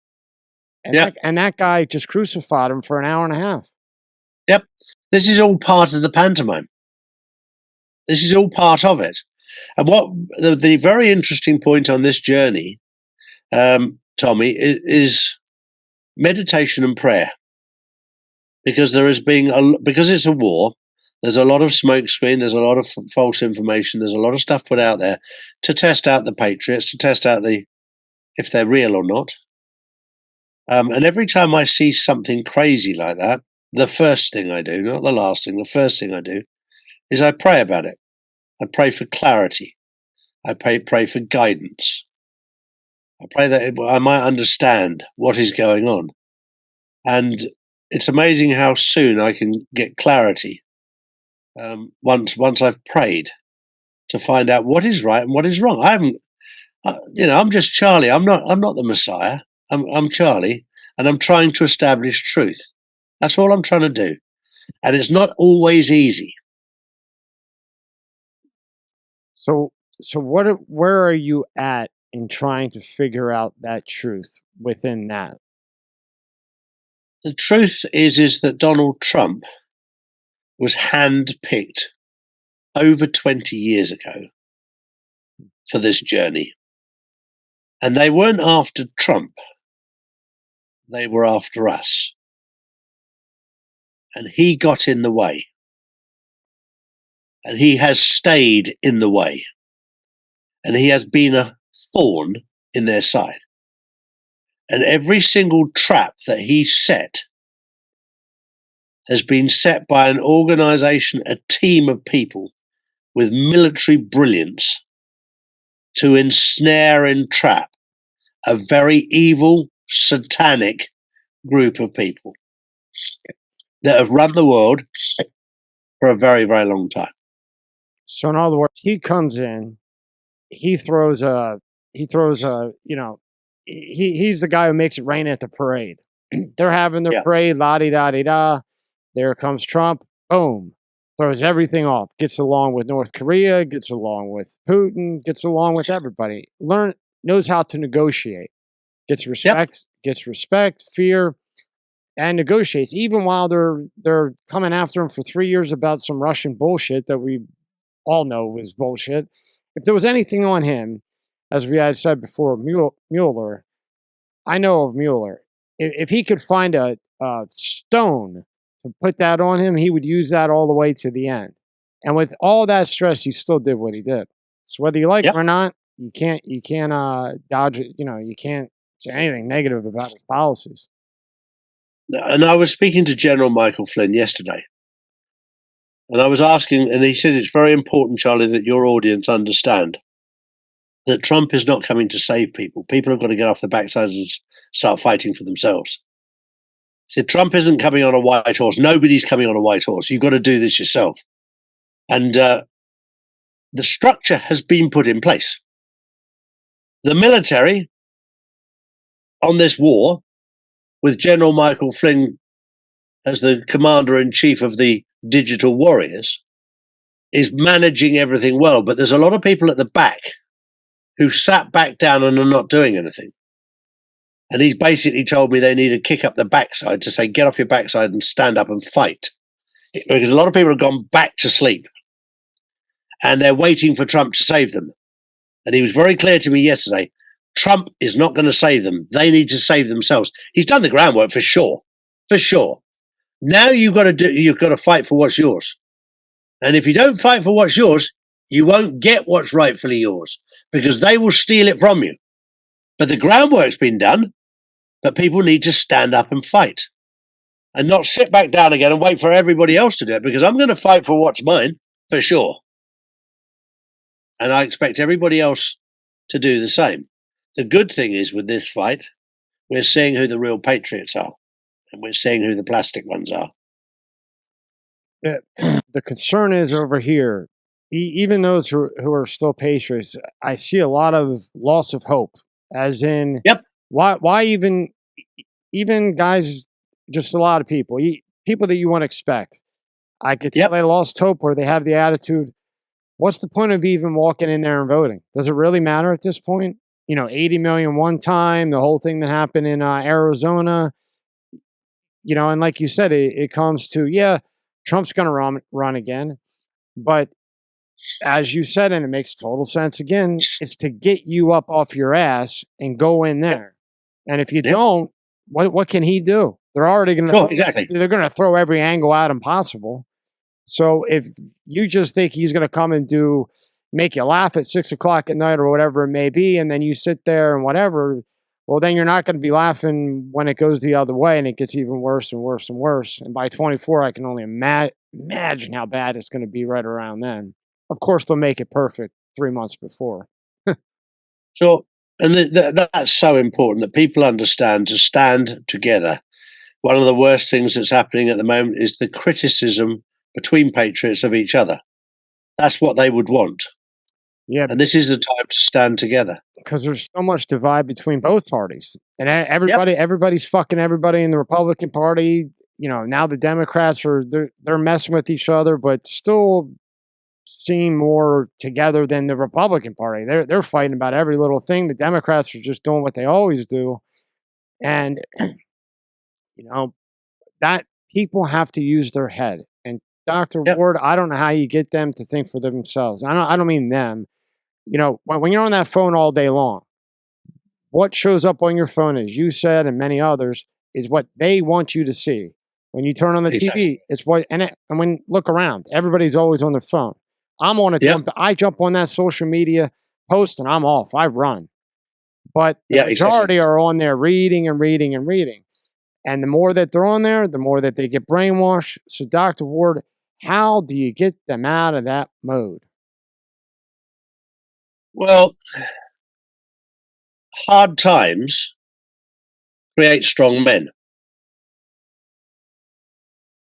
And that guy just crucified him for an hour and a half. Yep. This is all part of the pantomime. This is all part of it. And what the very interesting point on this journey Tommy, is meditation and prayer. Because because it's a war, there's a lot of smokescreen, there's a lot of false information, there's a lot of stuff put out there to test out the patriots, to test out if they're real or not. And every time I see something crazy like that, the first thing I do, not the last thing, the first thing I do is I pray about it. I pray for clarity. I pray for guidance. I pray that I might understand what is going on. And it's amazing how soon I can get clarity once I've prayed to find out what is right and what is wrong. I haven't, I'm just Charlie. I'm not the Messiah. I'm Charlie, and I'm trying to establish truth. That's all I'm trying to do, and it's not always easy. So where are you at in trying to figure out that truth within that? The truth is that Donald Trump was handpicked over 20 years ago for this journey. And they weren't after Trump. They were after us. And he got in the way. And he has stayed in the way. And he has been a thorn in their side. And every single trap that he set has been set by an organization, a team of people with military brilliance to ensnare and trap a very evil, satanic group of people that have run the world for a very, very long time. So in other words, he comes in, he's the guy who makes it rain at the parade. They're having their parade, la-di-da-di-da. There comes Trump, boom, throws everything off, gets along with North Korea, gets along with Putin, gets along with everybody. Knows how to negotiate, gets respect, fear, and negotiates, even while they're coming after him for 3 years about some Russian bullshit that we all know was bullshit. If there was anything on him, as we had said before, Mueller, I know of Mueller. If he could find a stone to put that on him, he would use that all the way to the end. And with all that stress, he still did what he did. So whether you like him or not, you can't dodge it. You can't say anything negative about his policies. And I was speaking to General Michael Flynn yesterday. And I was asking, and he said it's very important, Charlie, that your audience understand that Trump is not coming to save people. People have got to get off the backside and start fighting for themselves. He said, Trump isn't coming on a white horse. Nobody's coming on a white horse. You've got to do this yourself. And the structure has been put in place. The military on this war, with General Michael Flynn as the commander-in-chief of the digital warriors, is managing everything well. But there's a lot of people at the back who sat back down and are not doing anything. And he's basically told me they need to kick up the backside to say, get off your backside and stand up and fight. Because a lot of people have gone back to sleep. And they're waiting for Trump to save them. And he was very clear to me yesterday, Trump is not going to save them. They need to save themselves. He's done the groundwork for sure. For sure. Now you've got to fight for what's yours. And if you don't fight for what's yours, you won't get what's rightfully yours, because they will steal it from you. But the groundwork's been done, but people need to stand up and fight and not sit back down again and wait for everybody else to do it, because I'm going to fight for what's mine for sure. And I expect everybody else to do the same. The good thing is with this fight, we're seeing who the real patriots are, and we're seeing who the plastic ones are. The concern is over here, even those who are still patriots, I see a lot of loss of hope, as in, why even guys, just a lot of people that you want to expect. I could tell they lost hope, or they have the attitude, what's the point of even walking in there and voting? Does it really matter at this point? 80 million one time, the whole thing that happened in Arizona, and like you said, it comes to, Trump's going to run again, but as you said, and it makes total sense again, it's to get you up off your ass and go in there. And if you don't, what can he do? They're already going to they're going to throw every angle at him possible. So if you just think he's going to come and make you laugh at 6 o'clock at night or whatever it may be, and then you sit there and whatever, well, then you're not going to be laughing when it goes the other way and it gets even worse and worse and worse. And by 24, I can only imagine how bad it's going to be right around then. Of course, they'll make it perfect 3 months before. Sure. And that's so important that people understand to stand together. One of the worst things that's happening at the moment is the criticism between patriots of each other. That's what they would want. Yeah. And this is the time to stand together. Because there's so much divide between both parties. And everybody's fucking everybody in the Republican Party. You know, now the Democrats they're messing with each other, but still seem more together than the Republican Party. They're fighting about every little thing. The Democrats are just doing what they always do. And you know, that people have to use their head. And Dr. Ward, I don't know how you get them to think for themselves. I don't mean them. You know, when you're on that phone all day long, what shows up on your phone, as you said, and many others, is what they want you to see. When you turn on the TV, it's what, and when look around, everybody's always on their phone. I'm on it. I jump on that social media post and I'm off. I run. But the majority are on there reading and reading and reading. And the more that they're on there, the more that they get brainwashed. So, Dr. Ward, how do you get them out of that mode? Well, hard times create strong men.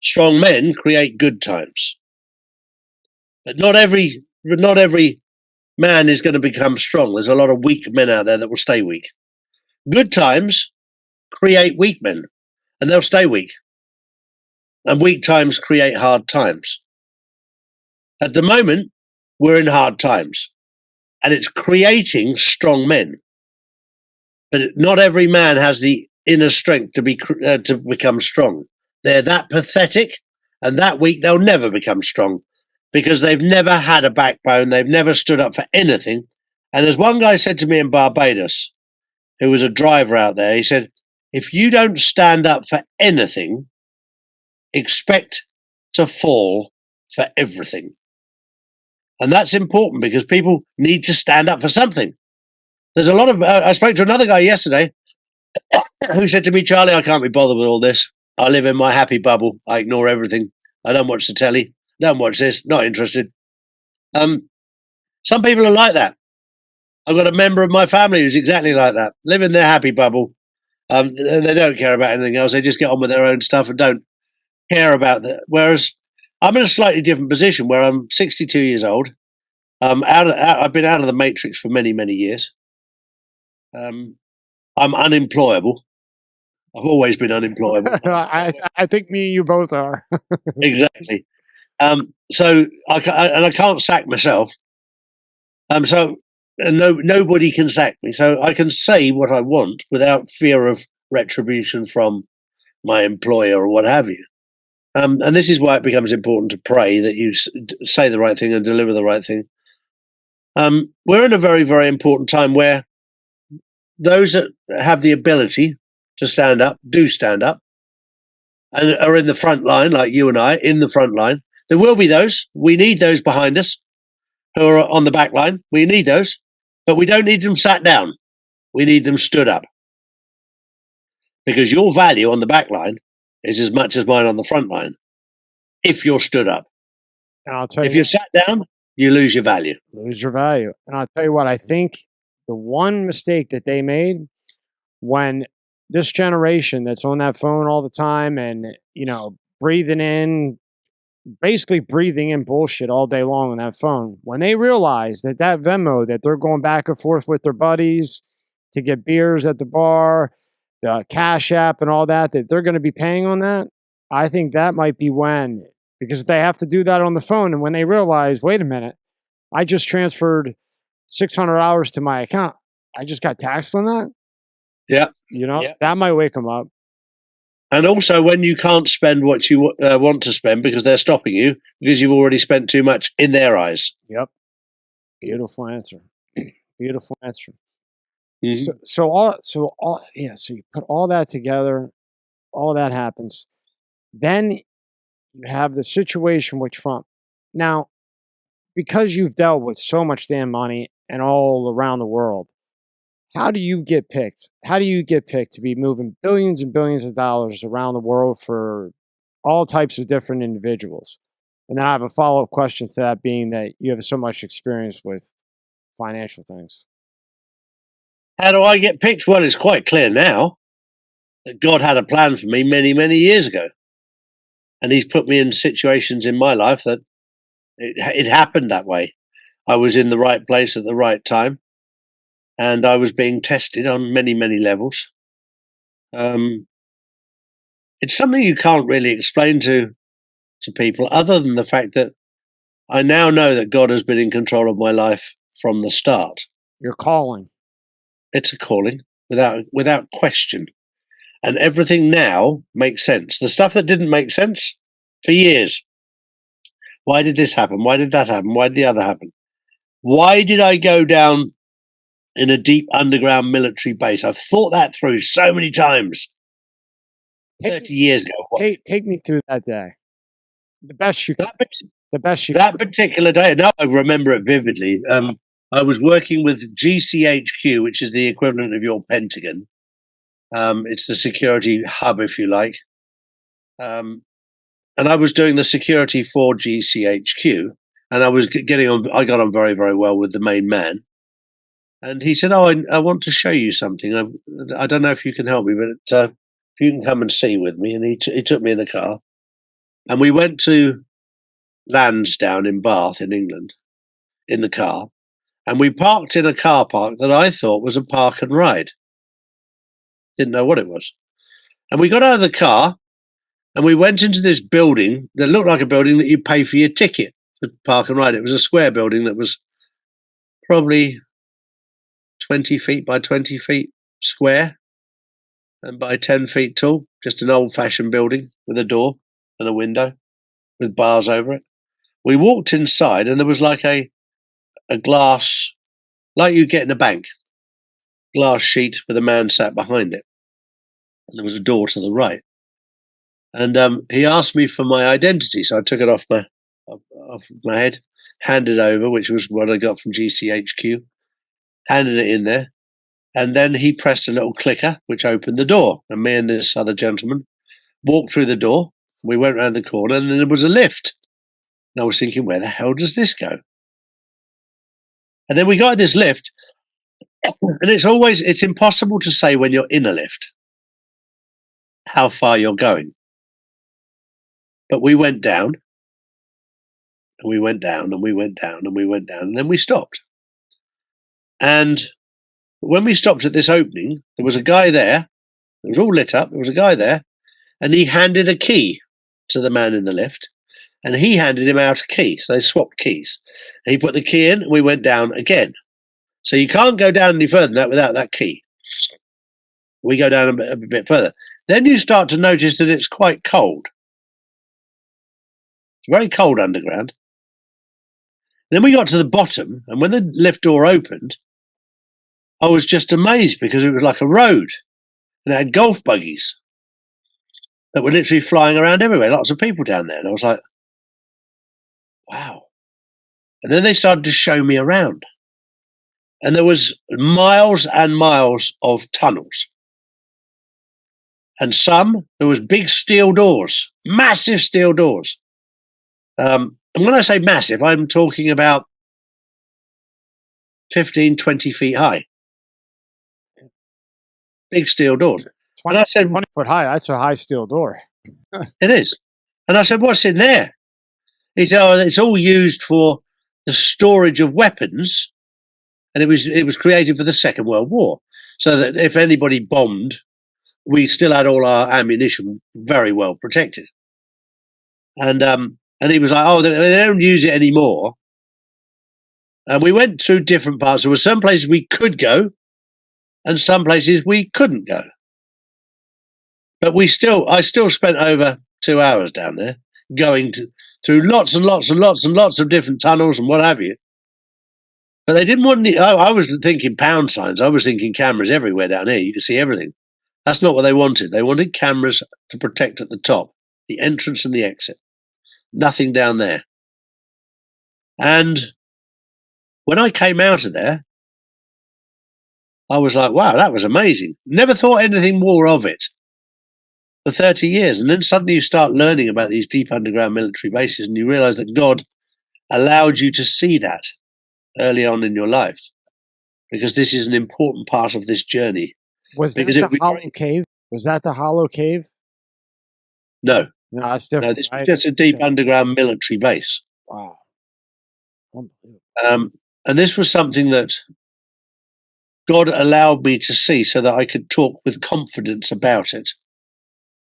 Strong men create good times. But not every man is going to become strong. There's a lot of weak men out there that will stay weak. Good times create weak men, and they'll stay weak. And weak times create hard times. At the moment, we're in hard times, and it's creating strong men. But not every man has the inner strength to become strong. They're that pathetic and that weak, they'll never become strong because they've never had a backbone. They've never stood up for anything. And as one guy said to me in Barbados, who was a driver out there, he said, if you don't stand up for anything, expect to fall for everything. And that's important because people need to stand up for something. There's a lot of, I spoke to another guy yesterday who said to me, Charlie, I can't be bothered with all this. I live in my happy bubble. I ignore everything. I don't watch the telly. Don't watch this. Not interested. Some people are like that. I've got a member of my family who's exactly like that. Live in their happy bubble. They don't care about anything else. They just get on with their own stuff and don't care about that. Whereas I'm in a slightly different position where I'm 62 years old. I've been out of the matrix for many, many years. I'm unemployable. I've always been unemployable. I think me and you both are. Exactly. So I can't sack myself. Nobody can sack me. So I can say what I want without fear of retribution from my employer or what have you. And this is why it becomes important to pray that you say the right thing and deliver the right thing. We're in a very, very important time where those that have the ability to stand up do stand up and are in the front line, like you and I, in the front line. There will be those. We need those behind us who are on the back line. We need those, but we don't need them sat down. We need them stood up. Because your value on the back line is as much as mine on the front line if you're stood up. And I'll tell you, if you're sat down, you lose your value. Lose your value. And I'll tell you what, I think the one mistake that they made when this generation that's on that phone all the time and, you know, basically breathing in bullshit all day long on that phone, when they realize that Venmo that they're going back and forth with their buddies to get beers at the bar, the Cash App and all that they're going to be paying on that, I think that might be when, because they have to do that on the phone. And when they realize, wait a minute, I just transferred $600 to my account. I just got taxed on that. Yeah. You know, that might wake them up. And also when you can't spend what you want to spend because they're stopping you because you've already spent too much in their eyes. Yep. Beautiful answer. Beautiful answer. Mhm. So you put all that together, all that happens. Then you have the situation with Trump. Now, because you've dealt with so much damn money and all around the world, how do you get picked? How do you get picked to be moving billions and billions of dollars around the world for all types of different individuals? And then I have a follow-up question to that, being that you have so much experience with financial things. How do I get picked? Well, it's quite clear now that God had a plan for me many, many years ago. And he's put me in situations in my life that it happened that way. I was in the right place at the right time, and I was being tested on many, many levels. It's something you can't really explain to people, other than the fact that I now know that God has been in control of my life from the start. Your calling. It's a calling, without question, and everything now makes sense. The stuff that didn't make sense for years. Why did this happen? Why did that happen? Why did the other happen? Why did I go down in a deep underground military base? I've thought that through so many times. 30 years ago. Take me through that day. The best you can. That particular day, now I remember it vividly. I was working with GCHQ, which is the equivalent of your Pentagon. It's the security hub, if you like. And I was doing the security for GCHQ, and I got on very, very well with the main man. And he said, "Oh, I want to show you something. I don't know if you can help me, but if you can come and see with me." And he took me in the car, and we went to Lansdowne in Bath, in England, in the car. And we parked in a car park that I thought was a park and ride. Didn't know what it was. And we got out of the car and we went into this building that looked like a building that you pay for your ticket for park and ride. It was a square building that was probably 20 feet by 20 feet square and by 10 feet tall. Just an old-fashioned building with a door and a window with bars over it. We walked inside and there was like a glass, like you get in a bank, glass sheet with a man sat behind it. And there was a door to the right. And he asked me for my identity. So I took it off my head, handed over, which was what I got from GCHQ, handed it in there. And then he pressed a little clicker, which opened the door. And me and this other gentleman walked through the door. We went around the corner and then there was a lift. And I was thinking, where the hell does this go? And then we got in this lift. And it's impossible to say when you're in a lift how far you're going. But we went down, and we went down, and we went down, and we went down, and then we stopped. And when we stopped at this opening, there was a guy there. It was all lit up. There was a guy there, and he handed a key to the man in the lift, and he handed him out a key. So they swapped keys. And he put the key in, and we went down again. So you can't go down any further than that without that key. We go down a bit further. Then you start to notice that it's quite cold. It's very cold underground. Then we got to the bottom, and when the lift door opened, I was just amazed because it was like a road, and it had golf buggies that were literally flying around everywhere. Lots of people down there, and I was like, wow. And then they started to show me around. And there was miles and miles of tunnels. And there was big steel doors, massive steel doors. And when I say massive, I'm talking about 15, 20 feet high. Big steel doors. 20, and I said, 20 foot high, that's a high steel door. It is. And I said, what's in there? He said, oh, it's all used for the storage of weapons. And it was created for the Second World War. So that if anybody bombed, we still had all our ammunition very well protected. And he was like, oh, they don't use it anymore. And we went through different parts. There were some places we could go and some places we couldn't go. But I still spent over 2 hours down there going through lots and lots and lots and lots of different tunnels and what have you. But they didn't want any, I was thinking pound signs. I was thinking cameras everywhere down here. You could see everything. That's not what they wanted. They wanted cameras to protect at the top, the entrance and the exit. Nothing down there. And when I came out of there, I was like, wow, that was amazing. Never thought anything more of it for 30 years. And then suddenly you start learning about these deep underground military bases and you realize that God allowed you to see that early on in your life, because this is an important part of this journey. Was that the hollow cave? Was that the hollow cave? No. No, that's different. No, this was just a deep underground military base. Wow. And this was something that God allowed me to see so that I could talk with confidence about it.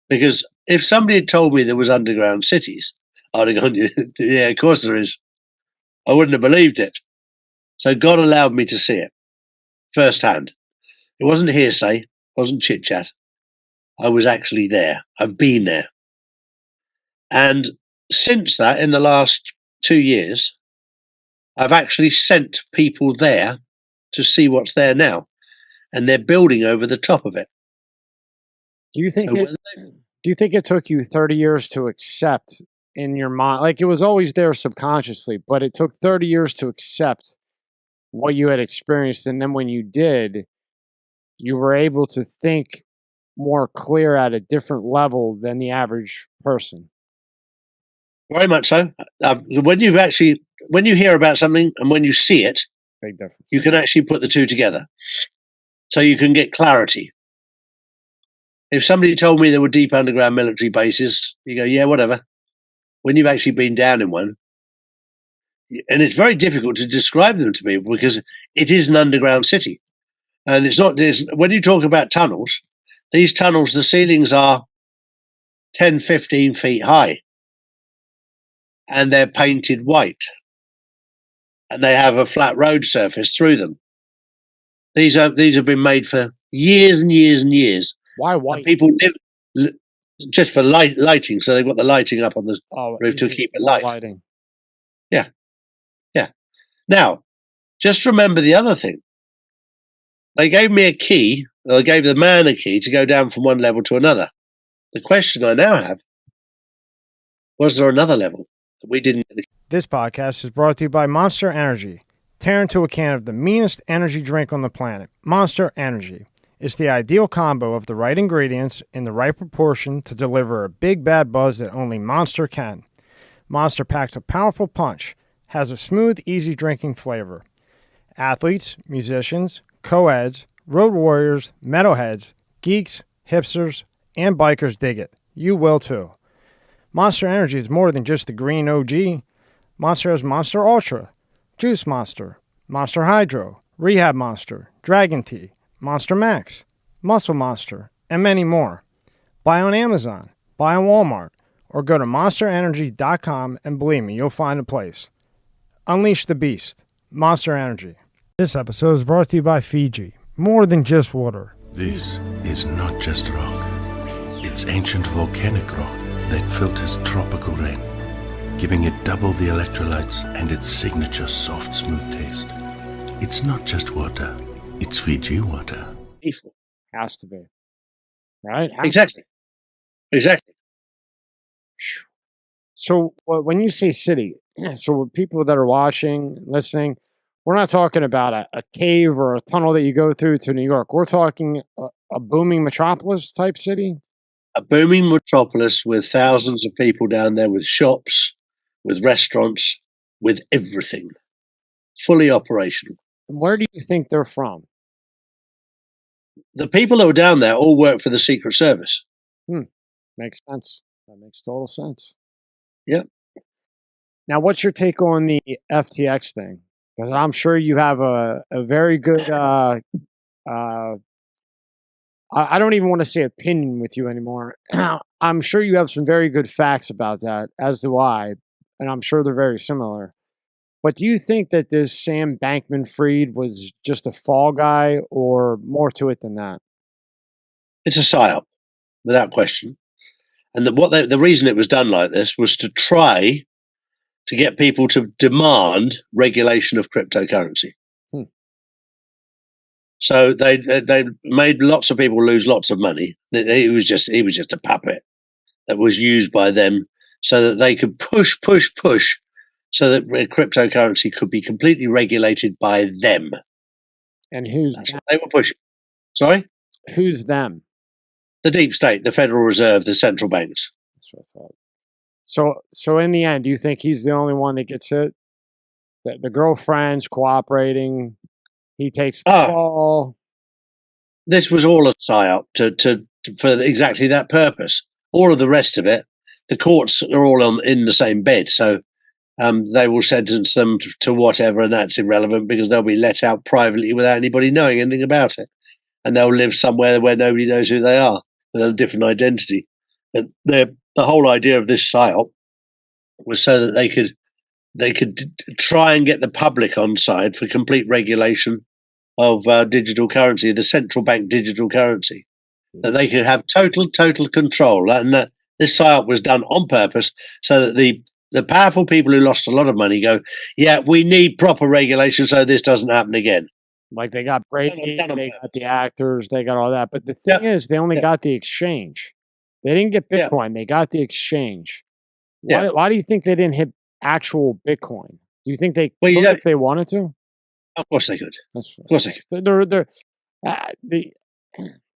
Because if somebody had told me there was underground cities, I'd have gone, yeah, of course there is. I wouldn't have believed it. So God allowed me to see it firsthand. It wasn't hearsay, it wasn't chit chat. I was actually there. I've been there. And since that, in the last 2 years, I've actually sent people there to see what's there now. And they're building over the top of it. Do you think it took you 30 years to accept in your mind? Like, it was always there subconsciously, but it took 30 years to accept what you had experienced, and then when you did, you were able to think more clear at a different level than the average person. Very much so. When you hear about something and when you see it, big difference. You can actually put the two together, so you can get clarity. If somebody told me there were deep underground military bases, you go, yeah, whatever. When you've actually been down in one, and it's very difficult to describe them to people because it is an underground city. And it's not, when you talk about tunnels, these tunnels, the ceilings are 10, 15 feet high. And they're painted white. And they have a flat road surface through them. These have been made for years and years and years. Why white? And people live just for lighting, so they've got the lighting up on the roof to keep it light. Lighting. Yeah. Now, just remember the other thing. They gave me a key, or they gave the man a key to go down from one level to another. The question I now have, was there another level that we didn't get? This podcast is brought to you by Monster Energy. Tear into a can of the meanest energy drink on the planet, Monster Energy. It's the ideal combo of the right ingredients in the right proportion to deliver a big bad buzz that only Monster can. Monster packs a powerful punch, has a smooth, easy drinking flavor. Athletes, musicians, co-eds, road warriors, metalheads, geeks, hipsters, and bikers dig it. You will too. Monster Energy is more than just the green OG. Monster has Monster Ultra, Juice Monster, Monster Hydro, Rehab Monster, Dragon Tea, Monster Max, Muscle Monster, and many more. Buy on Amazon, buy on Walmart, or go to monsterenergy.com and believe me, you'll find a place. Unleash the beast. Monster Energy. This episode is brought to you by Fiji. More than just water. This is not just rock. It's ancient volcanic rock that filters tropical rain, giving it double the electrolytes and its signature soft, smooth taste. It's not just water. It's Fiji water. Has to be. Right? Exactly. So when you say city, so people that are watching, listening, we're not talking about a cave or a tunnel that you go through to New York. We're talking a booming metropolis type city. A booming metropolis with thousands of people down there, with shops, with restaurants, with everything. Fully operational. And where do you think they're from? The people that were down there all work for the Secret Service. Makes sense. That makes total sense. Yep. Now, what's your take on the FTX thing? Because I'm sure you have a very good, I don't even want to say opinion with you anymore. I'm sure you have some very good facts about that, as do I, and I'm sure they're very similar. But do you think that this Sam Bankman-Fried was just a fall guy or more to it than that? It's a psyop. without question. And the reason it was done like this was to try to get people to demand regulation of cryptocurrency. So they made lots of people lose lots of money. He was just a puppet that was used by them so that they could push, so that cryptocurrency could be completely regulated by them. And who's what they were pushing? Sorry? Who's them? The deep state, the Federal Reserve, the central banks. That's what I thought. So in the end, do you think he's the only one that gets it? The girlfriend's cooperating. He takes the fall. This was all a psyop for exactly that purpose. All of the rest of it, the courts are all in the same bed. So they will sentence them to whatever, and that's irrelevant because they'll be let out privately without anybody knowing anything about it. And they'll live somewhere where nobody knows who they are with a different identity. And the whole idea of this psyop was so that they could try and get the public on side for complete regulation of digital currency, the central bank digital currency, that they could have total control. And this psyop was done on purpose so that the powerful people who lost a lot of money go, yeah, we need proper regulation so this doesn't happen again. Like they got Brady, they got the actors, they got all that. But the thing is, they only got the exchange. They didn't get Bitcoin. They got the exchange. Why do you think they didn't hit actual Bitcoin? Do you think they could if they wanted to? Of course they could. Of course they could.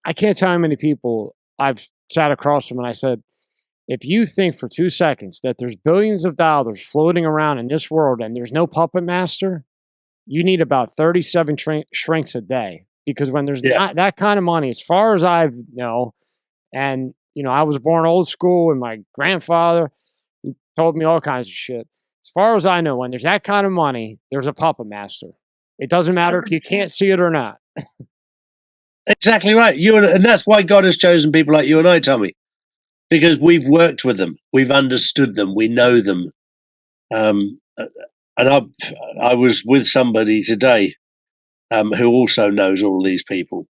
I can't tell how many people I've sat across from and I said, if you think for 2 seconds that there's billions of dollars floating around in this world and there's no puppet master, you need about 37 shrinks a day. Because when there's not that kind of money, as far as I know, and I was born old school and my grandfather, he told me all kinds of shit. As far as I know, when there's that kind of money, there's a puppet master. It doesn't matter if you can't see it or not. Exactly right. And that's why God has chosen people like you and I, Tommy, because we've worked with them, we've understood them, we know them. And I was with somebody today who also knows all of these people,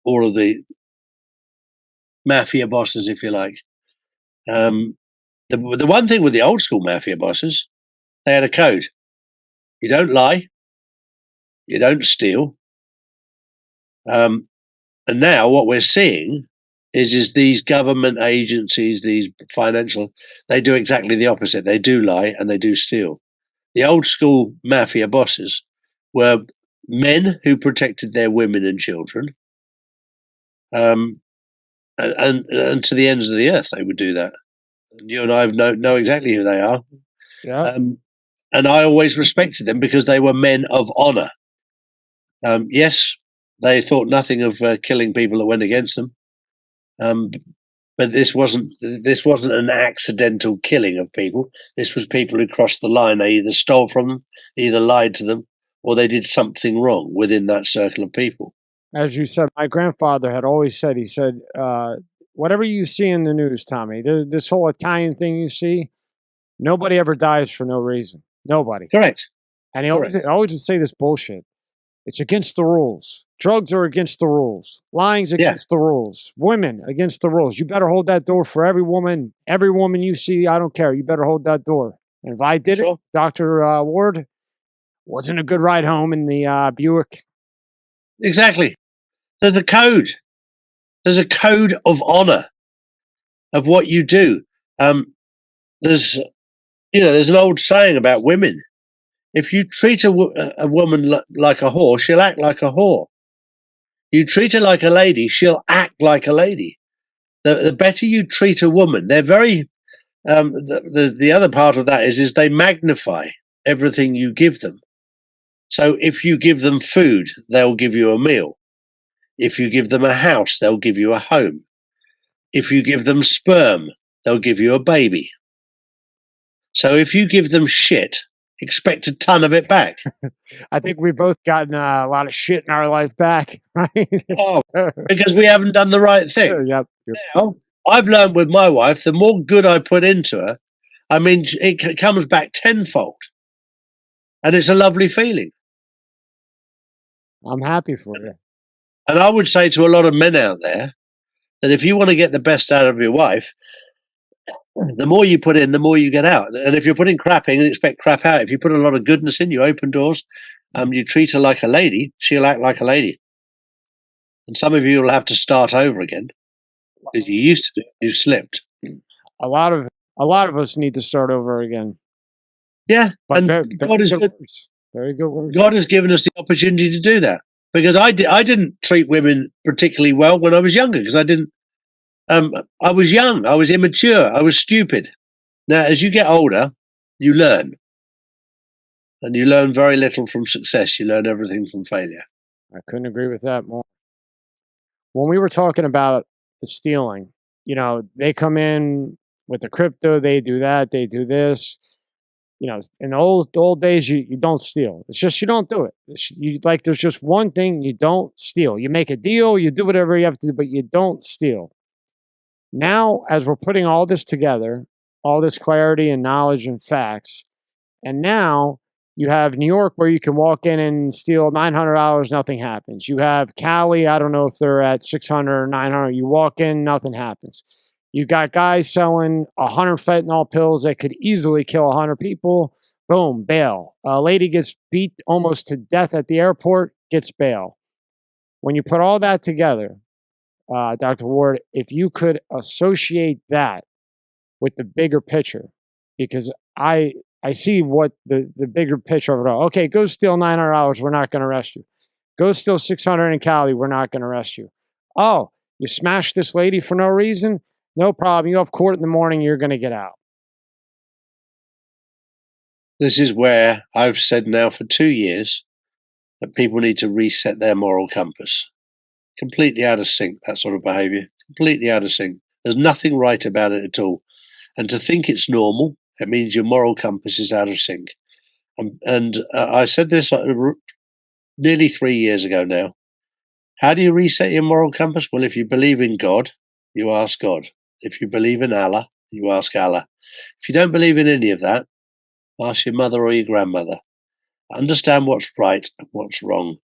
all of the mafia bosses, if you like. The one thing with the old school mafia bosses, they had a code. You don't lie. You don't steal. And now what we're seeing is these government agencies, these financial, they do exactly the opposite. They do lie and they do steal. The old school mafia bosses were men who protected their women and children. And to the ends of the earth, they would do that. And you and I know exactly who they are. Yeah. And I always respected them because they were men of honor. Yes, they thought nothing of killing people that went against them. But this wasn't an accidental killing of people. This was people who crossed the line. They either stole from them, either lied to them, or they did something wrong within that circle of people. As you said, my grandfather had always said, he said, whatever you see in the news, Tommy, this whole Italian thing you see, nobody ever dies for no reason. Nobody. Correct. And he always would say this bullshit. It's against the rules. Drugs are against the rules. Lying's against the rules. Women against the rules. You better hold that door for every woman you see. I don't care. You better hold that door. And if I did it, Dr. Ward, wasn't a good ride home in the Buick. Exactly. There's a code. There's a code of honor of what you do. There's an old saying about women. If you treat a woman like a whore, she'll act like a whore. You treat her like a lady, she'll act like a lady. The better you treat a woman, they're very. The other part of that is they magnify everything you give them. So if you give them food, they'll give you a meal. If you give them a house, they'll give you a home. If you give them sperm, they'll give you a baby. So if you give them shit, expect a ton of it back. I think we've both gotten a lot of shit in our life back, right? Because we haven't done the right thing. Yep. Now, I've learned with my wife, the more good I put into her, I mean, it comes back tenfold. And it's a lovely feeling. I'm happy for you. And I would say to a lot of men out there, that if you want to get the best out of your wife, the more you put in, the more you get out. And if you're putting crap in and expect crap out, if you put a lot of goodness in, you open doors, you treat her like a lady, she'll act like a lady. And some of you will have to start over again because you used to do it, you slipped. A lot of us need to start over again. Yeah, But and God is good. Very good words. God has given us the opportunity to do that, because I didn't treat women particularly well when I was younger, because I didn't. I was young, I was immature, I was stupid. Now, as you get older, you learn, and you learn very little from success. You learn everything from failure. I couldn't agree with that more. When we were talking about the stealing, they come in with the crypto, they do that, they do this. In the old days, you don't steal. It's just you don't do it. There's just one thing: you don't steal. You make a deal, you do whatever you have to do, but you don't steal. Now, as we're putting all this together, all this clarity and knowledge and facts, and now you have New York where you can walk in and steal $900, nothing happens. You have Cali, I don't know if they're at 600 or 900. You walk in, nothing happens. You got guys selling 100 fentanyl pills that could easily kill 100 people. Boom, bail. A lady gets beat almost to death at the airport, gets bail. When you put all that together, Dr. Ward, if you could associate that with the bigger picture, because I see what the bigger picture of it all. Okay, go steal $900, we're not going to arrest you. Go steal 600 in Cali, we're not going to arrest you. Oh, you smashed this lady for no reason? No problem. You have court in the morning, you're going to get out. This is where I've said now for 2 years that people need to reset their moral compass. Completely out of sync, that sort of behavior. Completely out of sync. There's nothing right about it at all. And to think it's normal, it means your moral compass is out of sync. And I said this nearly 3 years ago now. How do you reset your moral compass? Well, if you believe in God, you ask God. If you believe in Allah, you ask Allah. If you don't believe in any of that, ask your mother or your grandmother. Understand what's right and what's wrong.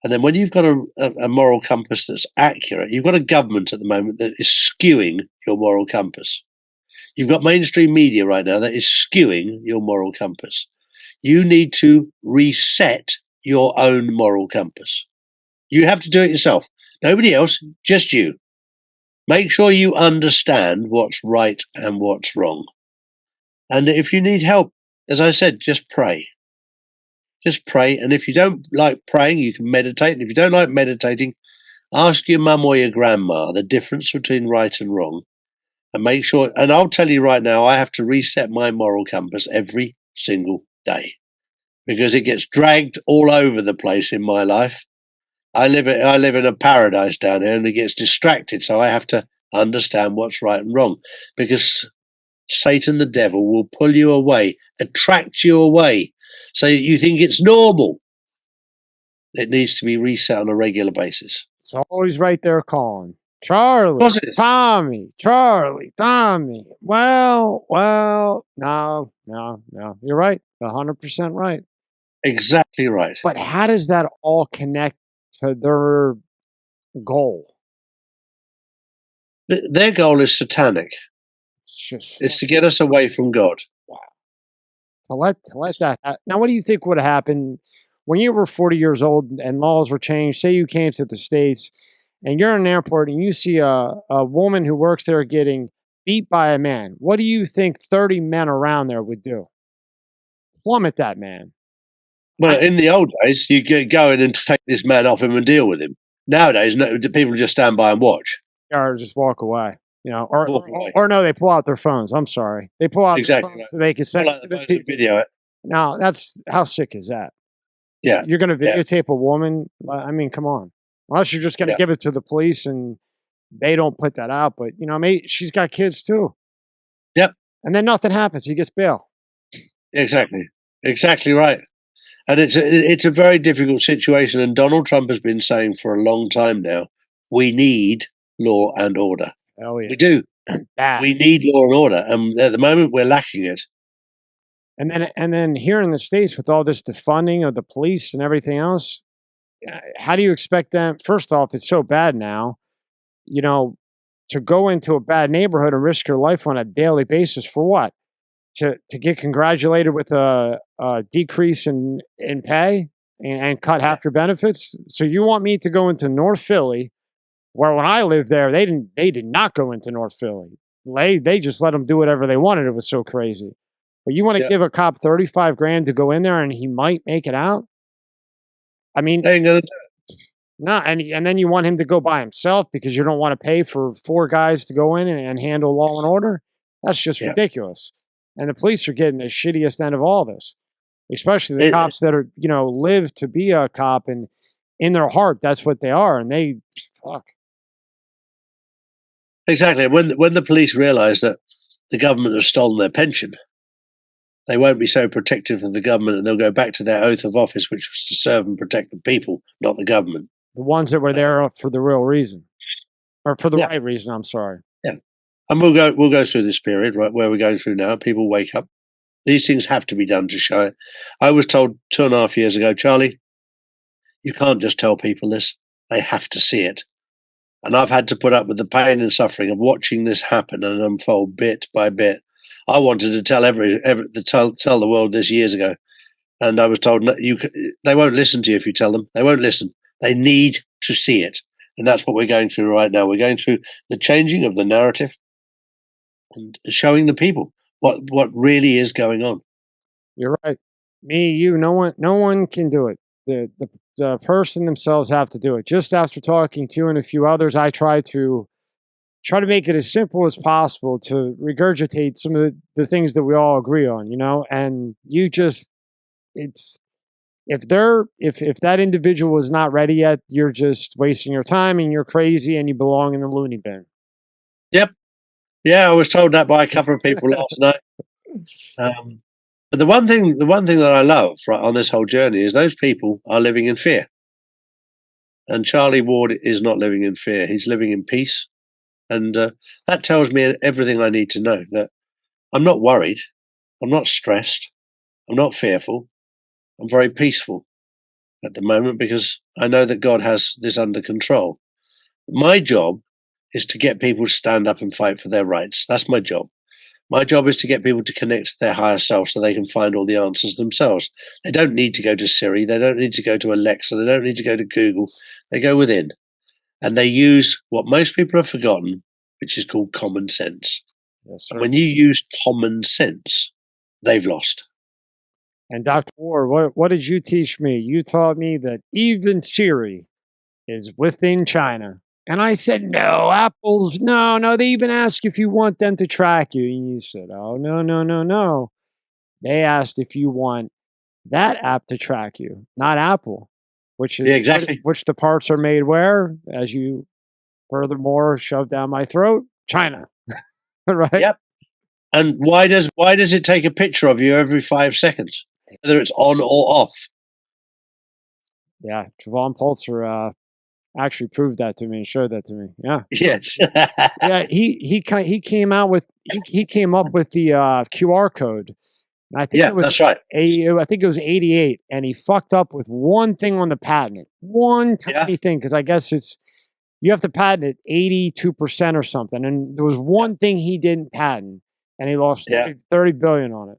And then when you've got a moral compass that's accurate, you've got a government at the moment that is skewing your moral compass. You've got mainstream media right now that is skewing your moral compass. You need to reset your own moral compass. You have to do it yourself. Nobody else, just you. Make sure you understand what's right and what's wrong. And if you need help, as I said, just pray. Just pray. And if you don't like praying, you can meditate. And if you don't like meditating, ask your mum or your grandma the difference between right and wrong. And make sure, and I'll tell you right now, I have to reset my moral compass every single day because it gets dragged all over the place in my life. I live in a paradise down here and it gets distracted. So I have to understand what's right and wrong, because Satan, the devil, will pull you away, attract you away, so you think it's normal. It needs to be reset on a regular basis. It's always right there calling. Charlie, Tommy, Charlie, Tommy. Well, no. You're right. 100% right. Exactly right. But how does that all connect to their goal? Their goal is satanic. It's to get us away from God. Wow. To let that happen. Now, what do you think would happen when you were 40 years old and laws were changed? Say you came to the States and you're in an airport and you see a woman who works there getting beat by a man. What do you think 30 men around there would do? Plummet that man. Well, in the old days, you could go in and take this man off him and deal with him. Nowadays, people just stand by and watch. Or just walk away. Or no, they pull out their phones. I'm sorry. They pull out their phones so they can send the video it. Now, how sick is that? Yeah. You're going to videotape a woman? I mean, come on. Unless you're just going to give it to the police and they don't put that out. But, she's got kids too. Yep. And then nothing happens. He gets bail. Exactly. Exactly right. And it's a very difficult situation. And Donald Trump has been saying for a long time now, we need law and order. Oh, yeah. We do. We need law and order. And at the moment, we're lacking it. And then here in the States, with all this defunding of the police and everything else, how do you expect them? First off, it's so bad now. to go into a bad neighborhood and risk your life on a daily basis for what? To get congratulated with a decrease in pay and cut half your benefits? So you want me to go into North Philly, where when I lived there, they did not go into North Philly. They just let them do whatever they wanted. It was so crazy. But you want to give a cop 35 grand to go in there and he might make it out? I mean, They ain't gonna do it. no, and then you want him to go by himself because you don't want to pay for 4 guys to go in and handle law and order? That's just ridiculous. And the police are getting the shittiest end of all this, especially the cops that are, live to be a cop, and in their heart, that's what they are. And they, fuck. Exactly. When the police realize that the government has stolen their pension, they won't be so protective of the government, and they'll go back to their oath of office, which was to serve and protect the people, not the government. The ones that were there for the real reason, or for the right reason. I'm sorry. Yeah. And we'll go through this period, right, where we're going through now. People wake up. These things have to be done to show it. I was told 2.5 years ago, Charlie, you can't just tell people this. They have to see it. And I've had to put up with the pain and suffering of watching this happen and unfold bit by bit. I wanted to tell tell the world this years ago, and I was told they won't listen to you if you tell them. They won't listen. They need to see it, and that's what we're going through right now. We're going through the changing of the narrative and showing the people what really is going on. You're right. Me, you, no one can do it. The person themselves have to do it. Just after talking to you and a few others, I try to make it as simple as possible to regurgitate some of the things that we all agree on, and you just, if that individual is not ready yet, you're just wasting your time and you're crazy and you belong in the loony bin. Yep. Yeah, I was told that by a couple of people last night. But the one thing that I love on this whole journey is those people are living in fear. And Charlie Ward is not living in fear. He's living in peace. And that tells me everything I need to know, that I'm not worried. I'm not stressed. I'm not fearful. I'm very peaceful at the moment because I know that God has this under control. My job is to get people to stand up and fight for their rights. That's my job. My job is to get people to connect to their higher self so they can find all the answers themselves. They don't need to go to Siri. They don't need to go to Alexa. They don't need to go to Google. They go within. And they use what most people have forgotten, which is called common sense. Yes, when you use common sense, they've lost. And Dr. Ward, what did you teach me? You taught me that even Siri is within China. And I said, no, Apple's, no. They even ask if you want them to track you. And you said, oh, no. They asked if you want that app to track you, not Apple, which is exactly which the parts are made where, as you furthermore shoved down my throat, China. Right? Yep. And why does it take a picture of you every 5 seconds, whether it's on or off? Yeah, Trevon Polzer actually proved that to me and showed that to me. Yeah. Yes. Yeah. He came up with the QR code. And I think that's right. I think it was 88, and he fucked up with one thing on the patent, one tiny thing, because I guess you have to patent it 82% or something, and there was one thing he didn't patent, and he lost $30 billion on it.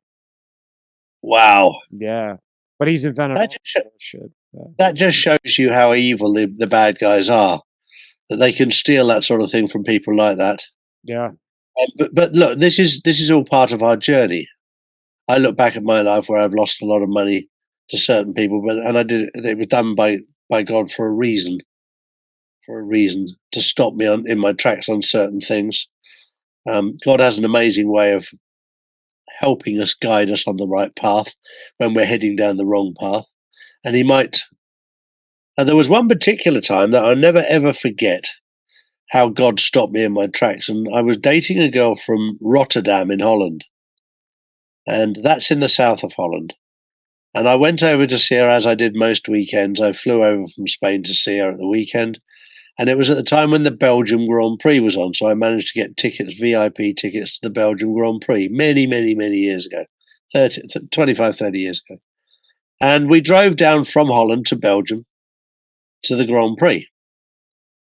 Wow. Yeah, but he's invented all shit. Yeah. That just shows you how evil the bad guys are, that they can steal that sort of thing from people like that. Yeah. But look, this is all part of our journey. I look back at my life where I've lost a lot of money to certain people, it was done by God for a reason, to stop me in my tracks on certain things. God has an amazing way of helping us, guide us on the right path when we're heading down the wrong path. And there was one particular time that I'll never ever forget how God stopped me in my tracks. And I was dating a girl from Rotterdam in Holland. And that's in the south of Holland. And I went over to see her as I did most weekends. I flew over from Spain to see her at the weekend. And it was at the time when the Belgium Grand Prix was on. So I managed to get VIP tickets to the Belgium Grand Prix many, many, many years ago, 25, 30 years ago. And we drove down from Holland to Belgium to the Grand Prix.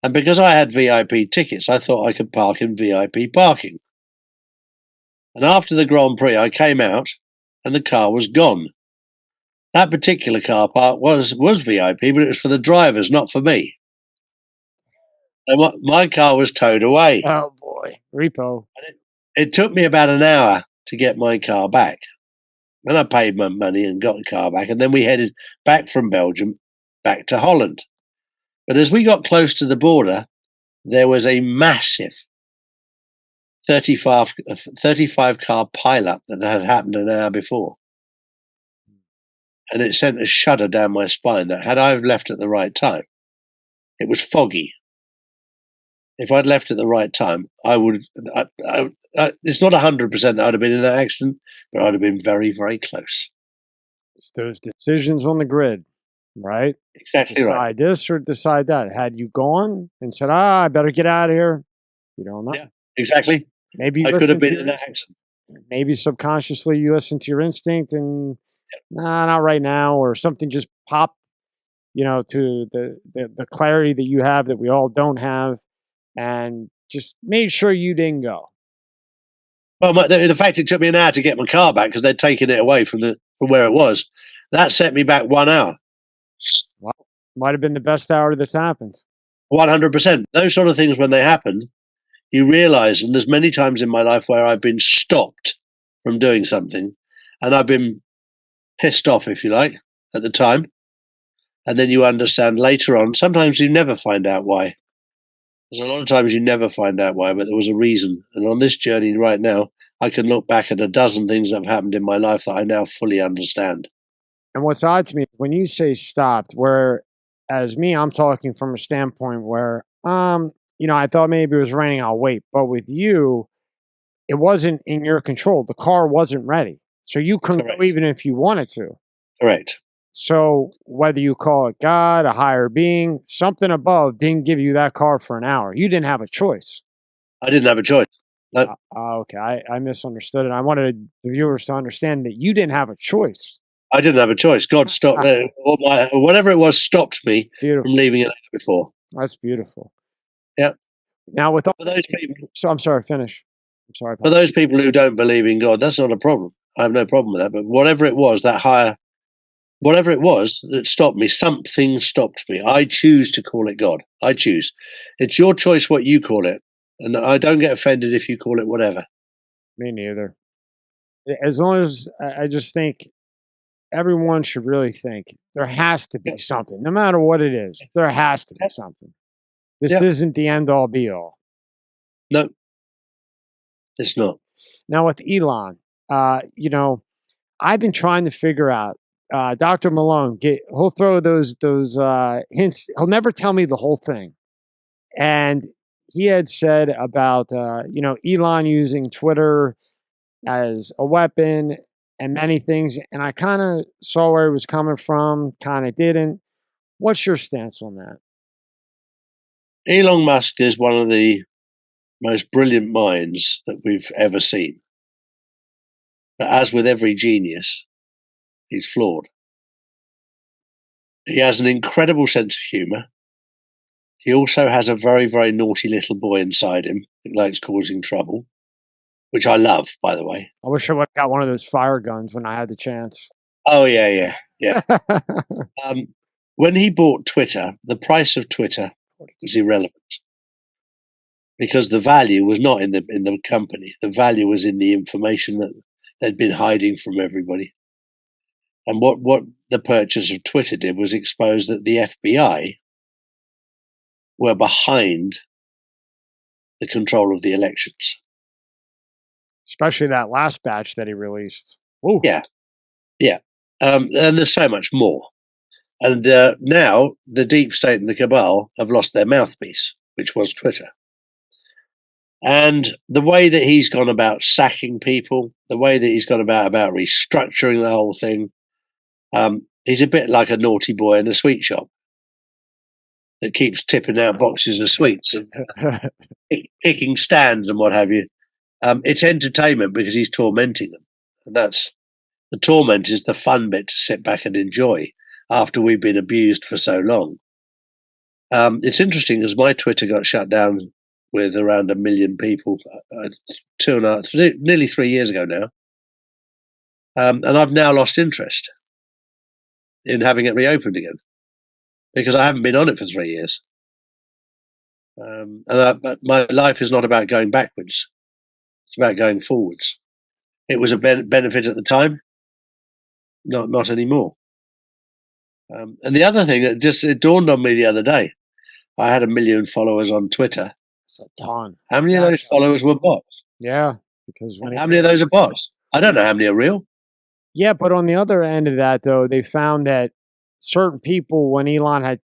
And because I had VIP tickets, I thought I could park in VIP parking. And after the Grand Prix, I came out and the car was gone. That particular car park was VIP, but it was for the drivers, not for me. And my car was towed away. Oh boy, repo. It took me about an hour to get my car back. And I paid my money and got the car back. And then we headed back from Belgium back to Holland. But as we got close to the border, there was a massive 35 car pileup that had happened an hour before. And it sent a shudder down my spine that had I left at the right time, it was foggy. If I'd left at the right time, I would. It's not 100% that I'd have been in that accident, but I'd have been very, very close. It's those decisions on the grid, right? Exactly decide right. this or decide that. Had you gone and said, I better get out of here, you don't know. Yeah, exactly. Maybe you I could have listened to been your in that instinct. accident. Maybe subconsciously you listen to your instinct and nah, not right now, or something just popped, to the clarity that you have that we all don't have, and just made sure you didn't go. Well, the fact it took me an hour to get my car back because they'd taken it away from where it was, that set me back 1 hour. Well, might have been the best hour that's happened. 100%. Those sort of things, when they happen, you realize, and there's many times in my life where I've been stopped from doing something and I've been pissed off, if you like, at the time. And then you understand later on. Sometimes you never find out why. There's a lot of times you never find out why, but there was a reason. And on this journey right now, I can look back at a dozen things that have happened in my life that I now fully understand. And what's odd to me, when you say stopped, where as me, I'm talking from a standpoint where, I thought maybe it was raining, I'll wait. But with you, it wasn't in your control. The car wasn't ready. So you couldn't go even if you wanted to. Correct. So whether you call it God, a higher being, something above didn't give you that car for an hour. You didn't have a choice. I didn't have a choice. No. Okay, I misunderstood it. I wanted the viewers to understand that you didn't have a choice. I didn't have a choice. God stopped whatever it was stopped me from leaving it before. That's beautiful. Yeah. Now with all those people, so I'm sorry. Finish. I'm sorry. For those people who don't believe in God, that's not a problem. I have no problem with that. But whatever it was, whatever it was that stopped me, something stopped me. I choose to call it God. I choose. It's your choice what you call it. And I don't get offended if you call it whatever. Me neither. As long as I just think everyone should really think there has to be something, no matter what it is. There has to be something. This isn't the end all be all. No, it's not. Now with Elon, I've been trying to figure out. Dr. Malone, he'll throw those hints. He'll never tell me the whole thing. And he had said about Elon using Twitter as a weapon and many things. And I kind of saw where he was coming from, kind of didn't. What's your stance on that? Elon Musk is one of the most brilliant minds that we've ever seen. But as with every genius, he's flawed. He has an incredible sense of humour. He also has a very, very naughty little boy inside him who likes causing trouble, which I love, by the way. I wish I would have got one of those fire guns when I had the chance. Oh, yeah. When he bought Twitter, the price of Twitter was irrelevant because the value was not in the company. The value was in the information that they'd been hiding from everybody. And what the purchase of Twitter did was expose that the FBI were behind the control of the elections. Especially that last batch that he released. Ooh. Yeah. And there's so much more. And now the deep state and the cabal have lost their mouthpiece, which was Twitter. And the way that he's gone about sacking people, the way that he's gone about restructuring the whole thing, he's a bit like a naughty boy in a sweet shop that keeps tipping out boxes of sweets and kicking stands and what have you. It's entertainment because he's tormenting them. And that's the torment is the fun bit to sit back and enjoy after we've been abused for so long. It's interesting because my Twitter got shut down with around 1 million people 2.5, nearly 3 years ago now. And I've now lost interest in having it reopened again because I haven't been on it for 3 years. But my life is not about going backwards. It's about going forwards. It was a benefit at the time, not anymore. And the other thing that it dawned on me the other day, I had 1 million followers on Twitter. It's a ton. How many of those followers were bots? Yeah, because how many of those are bots? I don't know how many are real. Yeah, but on the other end of that, though, they found that certain people, when Elon had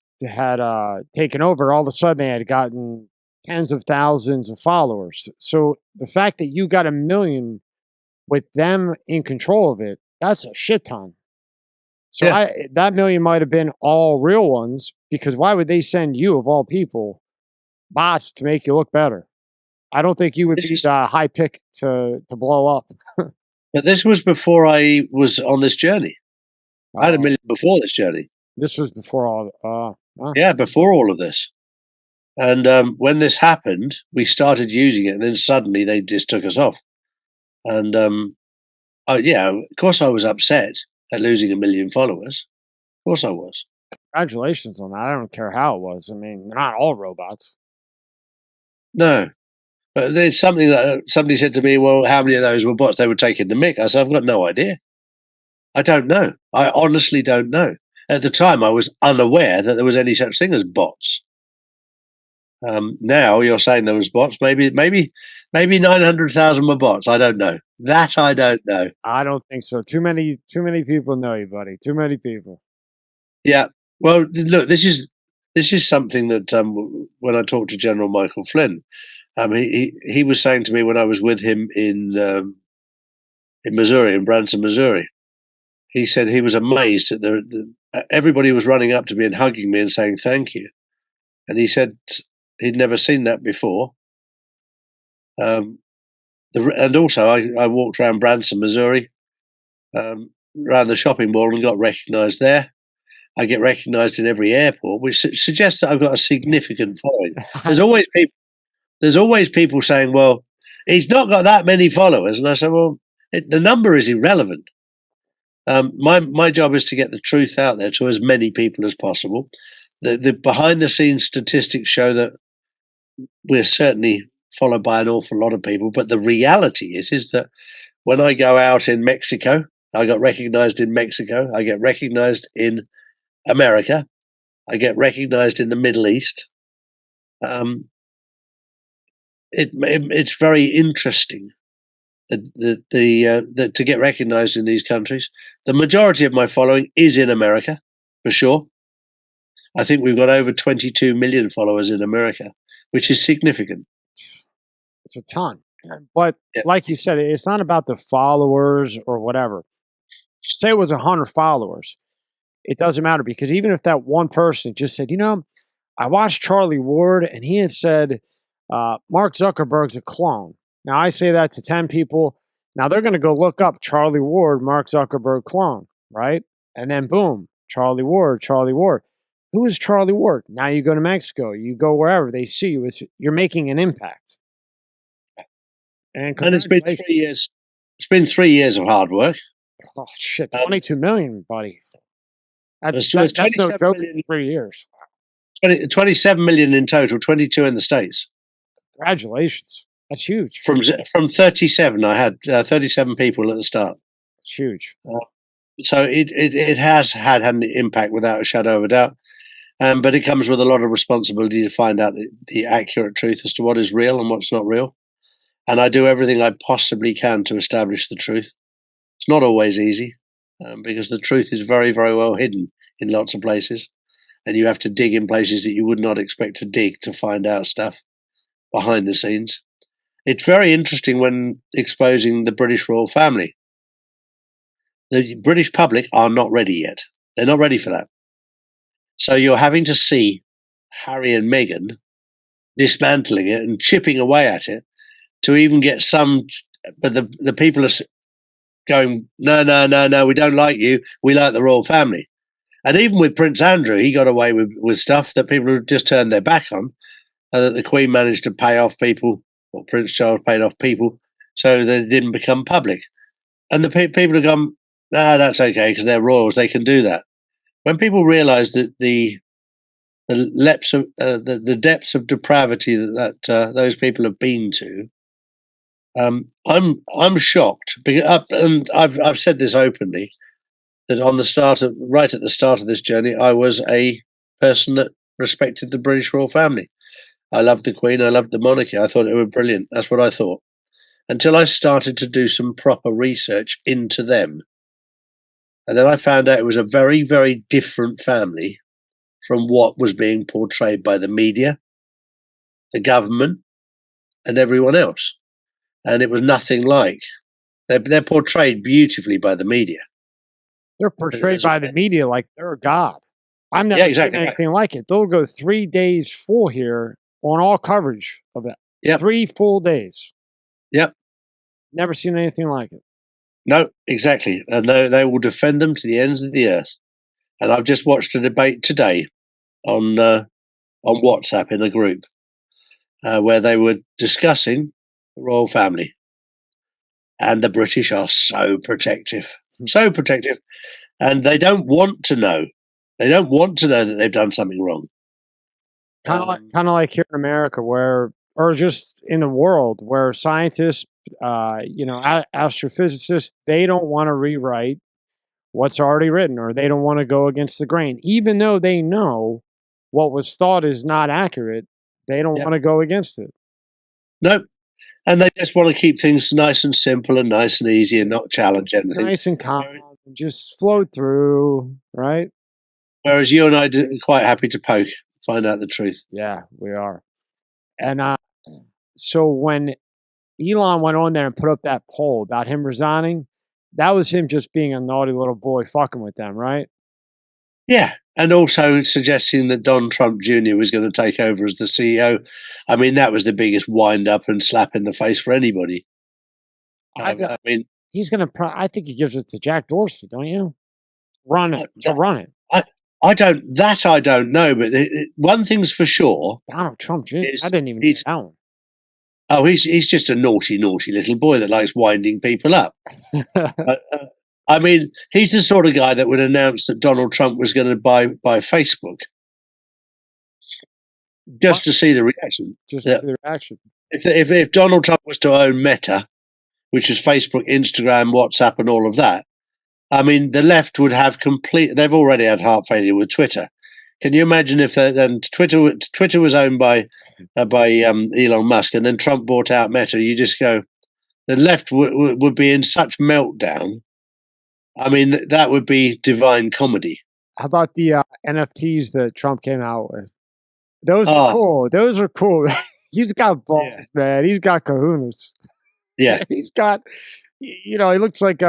taken over, all of a sudden they had gotten tens of thousands of followers. So the fact that you got 1 million with them in control of it, that's a shit ton. So that 1 million might have been all real ones, because why would they send you, of all people, bots to make you look better? I don't think you would be the high pick to blow up. But this was before I was on this journey. I had 1 million before this journey. This was before all. Yeah, before all of this. And when this happened, we started using it, and then suddenly they just took us off. And of course I was upset at losing 1 million followers. Of course I was. Congratulations on that. I don't care how it was. I mean, they're not all robots. No. But it's something that somebody said to me, well, how many of those were bots? They were taking the mick. I said, I've got no idea. I don't know. I honestly don't know. At the time, I was unaware that there was any such thing as bots. Now you're saying there was bots. Maybe 900,000 were bots. I don't know. That I don't know. I don't think so. Too many people know you, buddy. Too many people. Yeah. Well, look, this is something that when I talked to General Michael Flynn, he was saying to me when I was with him in Missouri, in Branson, Missouri, he said he was amazed that everybody was running up to me and hugging me and saying thank you, and he said he'd never seen that before. And also, I walked around Branson, Missouri, around the shopping mall, and got recognised there. I get recognised in every airport, which suggests that I've got a significant following. There's always people saying, well, he's not got that many followers. And I say, well, the number is irrelevant. My job is to get the truth out there to as many people as possible. The behind-the-scenes statistics show that we're certainly followed by an awful lot of people. But the reality is that when I go out in Mexico, I got recognized in Mexico. I get recognized in America. I get recognized in the Middle East. It's very interesting that to get recognized in these countries. The majority of my following is in America, for sure. I think we've got over 22 million followers in America, which is significant. It's a ton. But like you said, it's not about the followers or whatever. Say it was 100 followers. It doesn't matter, because even if that one person just said, I watched Charlie Ward and he had said, Mark Zuckerberg's a clone. Now, I say that to 10 people. Now, they're going to go look up Charlie Ward, Mark Zuckerberg clone, right? And then, boom, Charlie Ward. Who is Charlie Ward? Now you go to Mexico. You go wherever. They see you. You're making an impact. And it's been 3 years. It's been 3 years of hard work. Oh, shit. 22 million, buddy. That's no joke in 3 years. 27 million in total, 22 in the States. Congratulations. That's huge. From 37, I had 37 people at the start. It's huge. So it has had an impact without a shadow of a doubt. But it comes with a lot of responsibility to find out the accurate truth as to what is real and what's not real. And I do everything I possibly can to establish the truth. It's not always easy, because the truth is very, very well hidden in lots of places. And you have to dig in places that you would not expect to dig to find out stuff behind the scenes. It's very interesting when exposing the British royal family. The British public are not ready yet. They're not ready for that. So you're having to see Harry and Meghan dismantling it and chipping away at it to even get some, but the people are going, no, we don't like you. We like the royal family. And even with Prince Andrew, he got away with stuff that people had just turned their back on, and that the Queen managed to pay off people, or Prince Charles paid off people, so that it didn't become public. And the people have gone, that's okay, because they're royals, they can do that. When people realise that the depths of depravity that those people have been to, I'm shocked. And I've said this openly, that right at the start of this journey, I was a person that respected the British royal family. I loved the Queen. I loved the monarchy. I thought it was brilliant. That's what I thought. Until I started to do some proper research into them. And then I found out it was a very, very different family from what was being portrayed by the media, the government, and everyone else. And it was nothing like. They're portrayed beautifully by the media. They're portrayed by the media like they're a god. I've never seen anything like it. They'll go 3 days full here on all coverage of it. Yep. 3 full days. Yep. Never seen anything like it. No, exactly. And they will defend them to the ends of the earth. And I've just watched a debate today on WhatsApp in a group where they were discussing the royal family. And the British are so protective. So protective. And they don't want to know. They don't want to know that they've done something wrong. Kind of like here in America, or just in the world, where scientists, astrophysicists, they don't want to rewrite what's already written, or they don't want to go against the grain, even though they know what was thought is not accurate. They don't want to go against it. Nope. And they just want to keep things nice and simple and nice and easy and not challenge anything. Nice and calm, and just float through, right? Whereas you and I are quite happy to poke, find out the truth. Yeah, we are. And so when Elon went on there and put up that poll about him resigning, that was him just being a naughty little boy fucking with them, right? Yeah. And also suggesting that Don Trump Jr. was going to take over as the CEO. I mean, that was the biggest wind up and slap in the face for anybody. I mean, he's going to, I think he gives it to Jack Dorsey, don't you? Run it. I don't know. But one thing's for sure. Donald Trump Jr. I didn't even know that one. Oh, he's just a naughty, naughty little boy that likes winding people up. I mean, he's the sort of guy that would announce that Donald Trump was going to buy Facebook just to see the reaction. Just to see the reaction. If Donald Trump was to own Meta, which is Facebook, Instagram, WhatsApp, and all of that, I mean, the left would have they've already had heart failure with Twitter. Can you imagine if Twitter was owned by Elon Musk, and then Trump bought out Meta? You just go, the left would be in such meltdown. I mean, that would be divine comedy. How about the NFTs that Trump came out with? Those are cool. Those are cool. He's got balls, man. He's got kahunas. Yeah. He's got, he looks like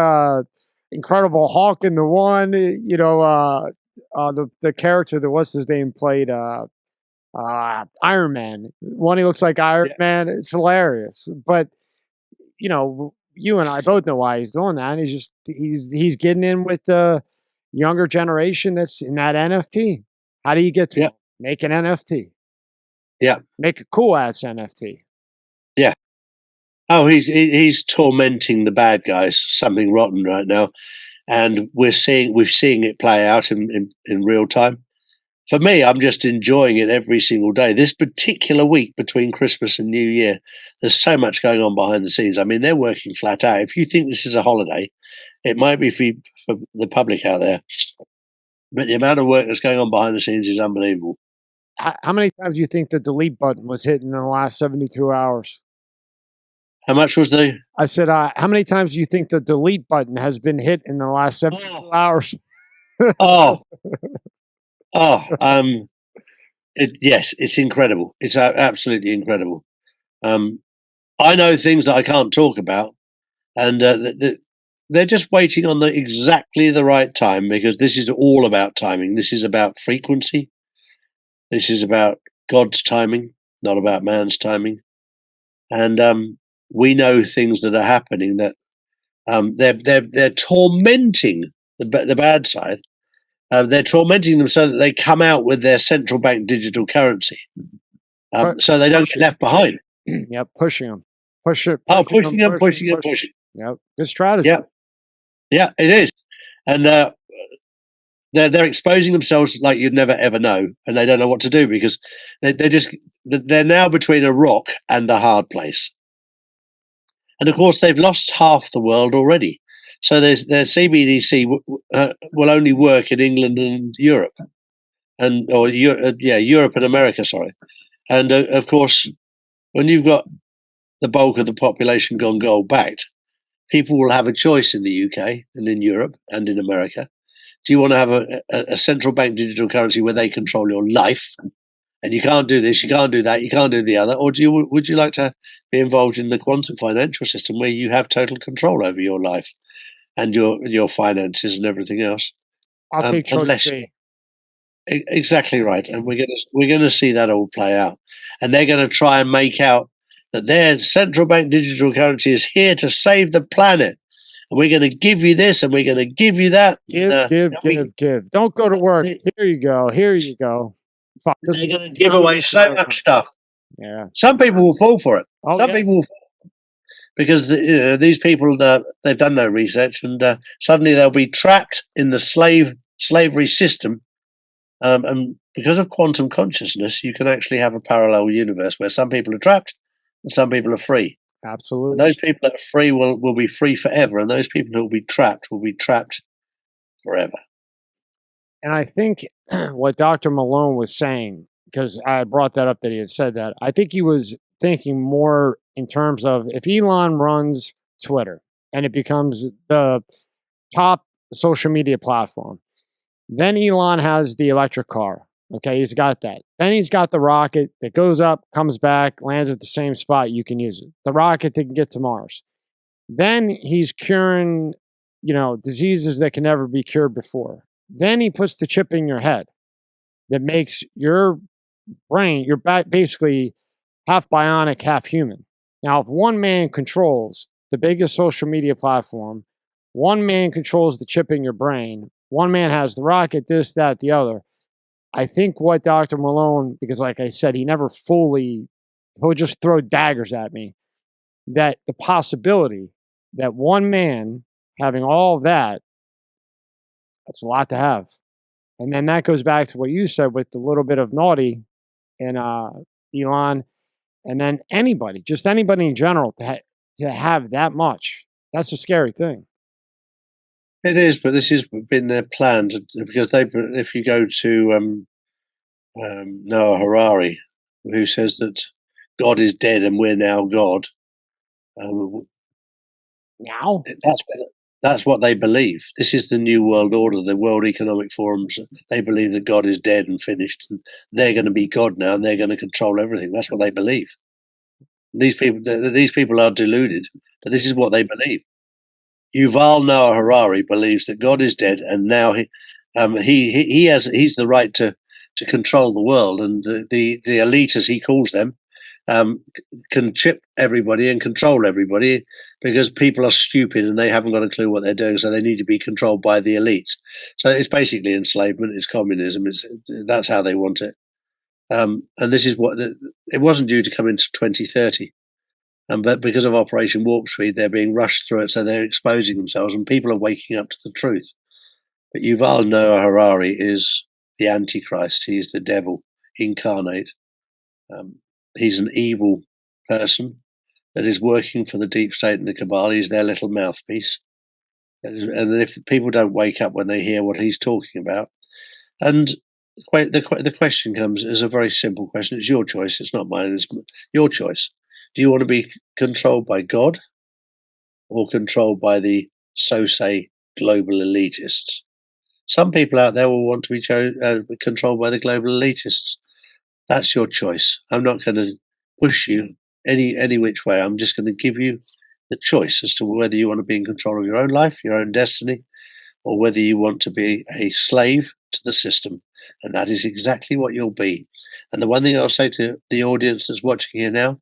Incredible Hulk in the one, the character that, what's his name, played Iron Man. One, he looks like Iron Man. It's hilarious. But, you and I both know why he's doing that. He's getting in with the younger generation that's in that NFT. How do you get to make an NFT? Yeah. Make a cool ass NFT. Yeah. Oh, he's tormenting the bad guys, something rotten right now. And we're seeing it play out in real time. For me, I'm just enjoying it every single day. This particular week between Christmas and New Year, there's so much going on behind the scenes. I mean, they're working flat out. If you think this is a holiday, it might be for the public out there. But the amount of work that's going on behind the scenes is unbelievable. How many times do you think the delete button was hit in the last 72 hours? How much was the? I said, how many times do you think the delete button has been hit in the last 72 hours? Yes, it's incredible. It's absolutely incredible. I know things that I can't talk about, and they're just waiting on exactly the right time, because this is all about timing. This is about frequency. This is about God's timing, not about man's timing. And we know things that are happening that they're tormenting the bad side. They're tormenting them so that they come out with their central bank digital currency, so they don't get left behind. Yep, pushing them. Pushing Pushing. Yep, good strategy. Yeah, it is. And they're exposing themselves like you'd never ever know, and they don't know what to do because they're now between a rock and a hard place. And of course, they've lost half the world already. So their CBDC will only work in England and Europe, Europe and America. Sorry, and of course, when you've got the bulk of the population gone gold backed, people will have a choice in the UK and in Europe and in America. Do you want to have a central bank digital currency where they control your life, and you can't do this, you can't do that, you can't do the other, or would you like to be involved in the quantum financial system where you have total control over your life and your finances and everything else? I'll take choice C. Exactly right, and we're gonna see that all play out, and they're going to try and make out that their central bank digital currency is here to save the planet, and we're going to give you this, and we're going to give you that. Give. Don't go to work. Here you go. Fuck, they're going to give away so much stuff. Yeah. Some people will fall for it. People will fall because these people they've done no research, and suddenly they'll be trapped in the slavery system. And because of quantum consciousness, you can actually have a parallel universe where some people are trapped and some people are free. Absolutely. And those people that are free will be free forever, and those people who will be trapped forever. And I think what Dr. Malone was saying, because I brought that up that he had said that, I think he was thinking more in terms of if Elon runs Twitter and it becomes the top social media platform, then Elon has the electric car. Okay, he's got that. Then he's got the rocket that goes up, comes back, lands at the same spot. You can use it. The rocket that can get to Mars. Then he's curing, diseases that can never be cured before. Then he puts the chip in your head that makes your brain, you're basically half bionic, half human. Now, if one man controls the biggest social media platform, one man controls the chip in your brain, one man has the rocket, this, that, the other. I think what Dr. Malone, because like I said, he'll just throw daggers at me, that the possibility that one man having all of that's a lot to have. And then that goes back to what you said with the little bit of naughty in Elon, and then anybody in general to have that much. That's a scary thing. It is, but this has been their plan because if you go to Noah Harari, who says that God is dead and we're now God. Now? That's what they believe. This is the new world order, the World Economic Forums. They believe that God is dead and finished, and they're going to be God now, and they're going to control everything. That's what they believe. These people are deluded, but this is what they believe. Yuval Noah Harari believes that God is dead, and now he's the right to control the world, and the elite, as he calls them, can chip everybody and control everybody because people are stupid and they haven't got a clue what they're doing, so they need to be controlled by the elites. So it's basically enslavement, it's communism, that's how they want it. And this is what it wasn't due to come into 2030. But because of Operation Warp Speed, they're being rushed through it, so they're exposing themselves, and people are waking up to the truth. But Yuval Noah Harari is the Antichrist. He's the devil incarnate. He's an evil person that is working for the deep state and the cabal. He's their little mouthpiece. And if people don't wake up when they hear what he's talking about, and the question comes as a very simple question. It's your choice. It's not mine. It's your choice. Do you want to be controlled by God or controlled by the so-say global elitists? Some people out there will want to be controlled by the global elitists. That's your choice. I'm not going to push you any which way. I'm just going to give you the choice as to whether you want to be in control of your own life, your own destiny, or whether you want to be a slave to the system. And that is exactly what you'll be. And the one thing I'll say to the audience that's watching here now,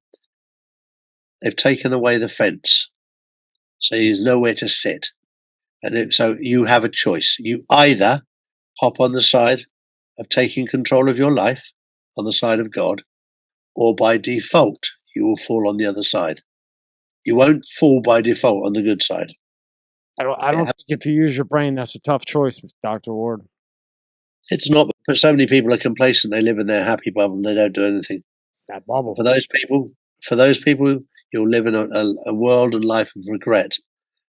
they've taken away the fence. So there's nowhere to sit. And so you have a choice. You either hop on the side of taking control of your life, on the side of God, or by default, you will fall on the other side. You won't fall by default on the good side. I don't think if you use your brain, that's a tough choice, Dr. Ward. It's not, but so many people are complacent. They live in their happy bubble and they don't do anything. It's that bubble. For those people, you'll live in a world and life of regret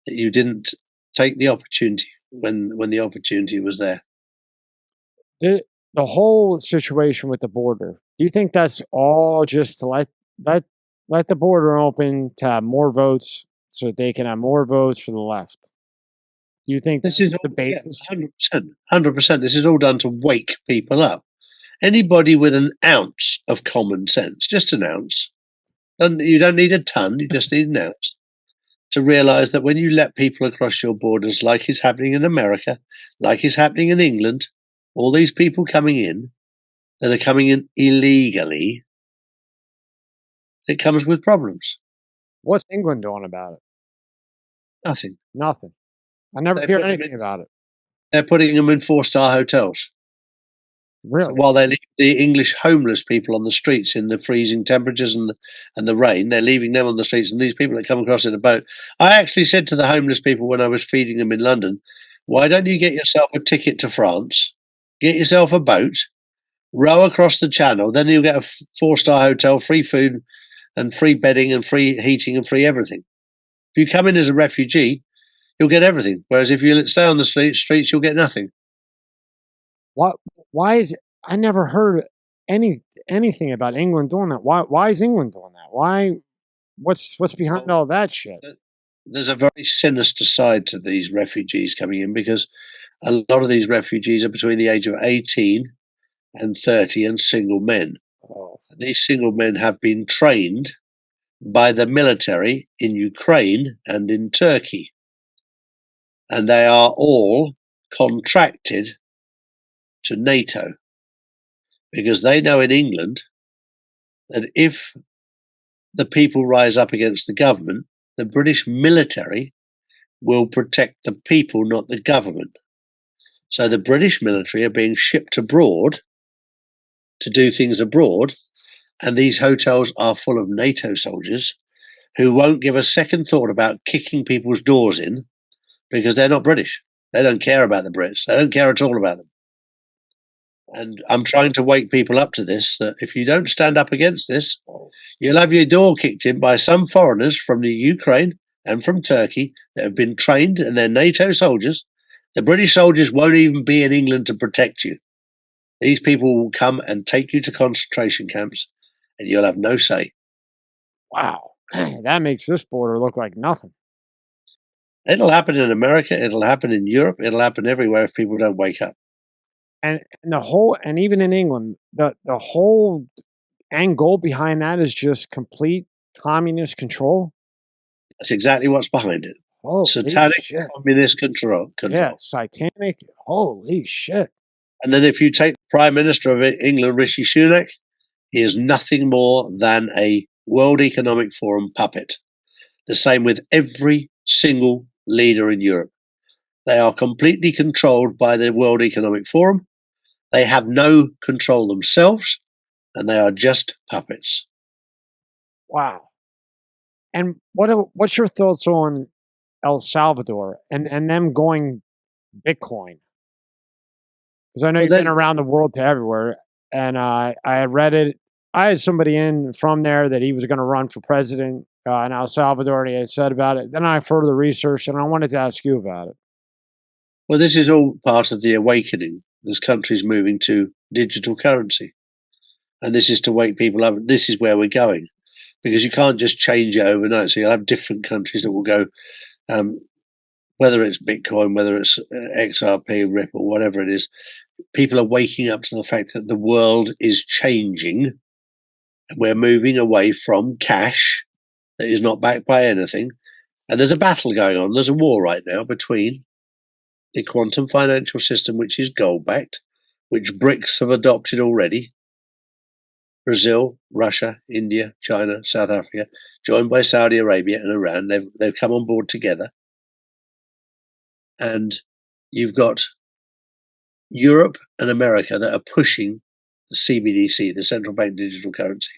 that you didn't take the opportunity when the opportunity was there. The whole situation with the border, do you think that's all just to let the border open to have more votes so that they can have more votes for the left? Do you think This is the basis? 100%. This is all done to wake people up. Anybody with an ounce of common sense, just an ounce, and you don't need a ton, you just need an ounce, to realize that when you let people across your borders, like is happening in America, like is happening in England, all these people coming in that are coming in illegally, it comes with problems. What's England doing about it? Nothing. Nothing. I never hear anything about it. They're putting them in 4-star hotels. Really? So while they leave the English homeless people on the streets in the freezing temperatures and the rain, they're leaving them on the streets. And these people that come across in a boat, I actually said to the homeless people when I was feeding them in London, why don't you get yourself a ticket to France, get yourself a boat, row across the channel, then you'll get a 4-star hotel, free food and free bedding and free heating and free everything. If you come in as a refugee, you'll get everything. Whereas if you stay on the streets, you'll get nothing. What? Why is I never heard anything about England doing that? Why is England doing that? Why? What's behind all that shit? There's a very sinister side to these refugees coming in because a lot of these refugees are between the age of 18 and 30 and single men. Oh. These single men have been trained by the military in Ukraine and in Turkey. And they are all contracted to NATO because they know in England that if the people rise up against the government, the British military will protect the people, not the government. So the British military are being shipped abroad to do things abroad, and these hotels are full of NATO soldiers who won't give a second thought about kicking people's doors in because they're not British. They don't care about the Brits. They don't care at all about them. And I'm trying to wake people up to this, that if you don't stand up against this, you'll have your door kicked in by some foreigners from the Ukraine and from Turkey that have been trained and they're NATO soldiers. The British soldiers won't even be in England to protect you. These people will come and take you to concentration camps and you'll have no say. Wow. That makes this border look like nothing. It'll happen in America. It'll happen in Europe. It'll happen everywhere if people don't wake up. And even in England, the whole end goal behind that is just complete communist control. That's exactly what's behind it. Holy Satanic shit. communist control. Yeah, satanic. Holy shit. And then if you take the Prime Minister of England, Rishi Sunak, he is nothing more than a World Economic Forum puppet. The same with every single leader in Europe. They are completely controlled by the World Economic Forum. They have no control themselves, and they are just puppets. Wow. And what's your thoughts on El Salvador and them going Bitcoin? Because I know you've been around the world to everywhere, and I had read it. I had somebody in from there that he was going to run for president in El Salvador, and he had said about it. Then I further researched, and I wanted to ask you about it. Well, this is all part of the awakening. This country's moving to digital currency. And this is to wake people up. This is where we're going. Because you can't just change it overnight. So you'll have different countries that will go, whether it's Bitcoin, whether it's XRP, Ripple, whatever it is. People are waking up to the fact that the world is changing. And we're moving away from cash that is not backed by anything. And there's a battle going on. There's a war right now between the quantum financial system, which is gold-backed, which BRICS have adopted already. Brazil, Russia, India, China, South Africa, joined by Saudi Arabia and Iran. They've come on board together. And you've got Europe and America that are pushing the CBDC, the central bank digital currency.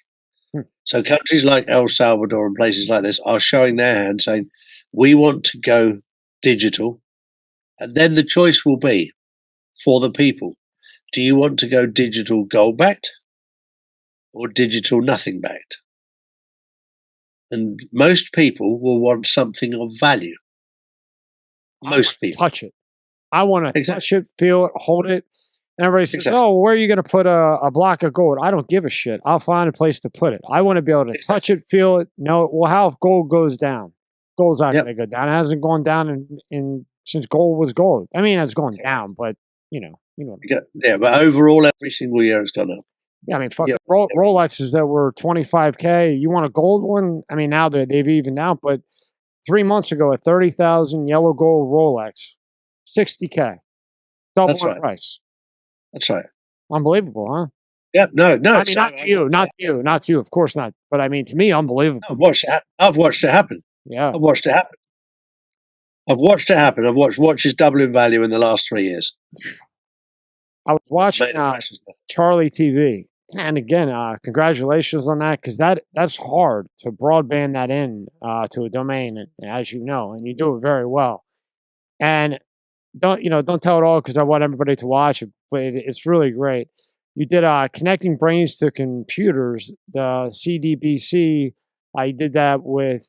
So countries like El Salvador and places like this are showing their hand, saying, we want to go digital. And then the choice will be for the people. Do you want to go digital gold-backed or digital nothing-backed? And most people will want something of value. Most people. Touch it. I want to touch it, feel it, hold it. And everybody says, oh, where are you going to put a block of gold? I don't give a shit. I'll find a place to put it. I want to be able to touch it, feel it. No, well, how if gold goes down? Gold's not going to go down. It hasn't gone down since gold was gold. I mean, it's going down, but you know. Yeah, but overall, every single year it's gone up. Yeah, I mean, fuck Rolexes that were $25K. You want a gold one? I mean, now they've evened out, but 3 months ago, a 30,000 yellow gold Rolex, $60K, double the price. That's right. Unbelievable, huh? Yeah, no. I mean, not to you, of course not. But I mean, to me, unbelievable. I've watched it happen. Yeah, I've watched it happen. I've watched watches double in value in the last 3 years. I was watching Charlie TV, and again, congratulations on that, because that's hard to broadband that in to a domain, as you know, and you do it very well. And don't tell it all, because I want everybody to watch it, but it's really great. You did connecting brains to computers, the CDBC. I did that with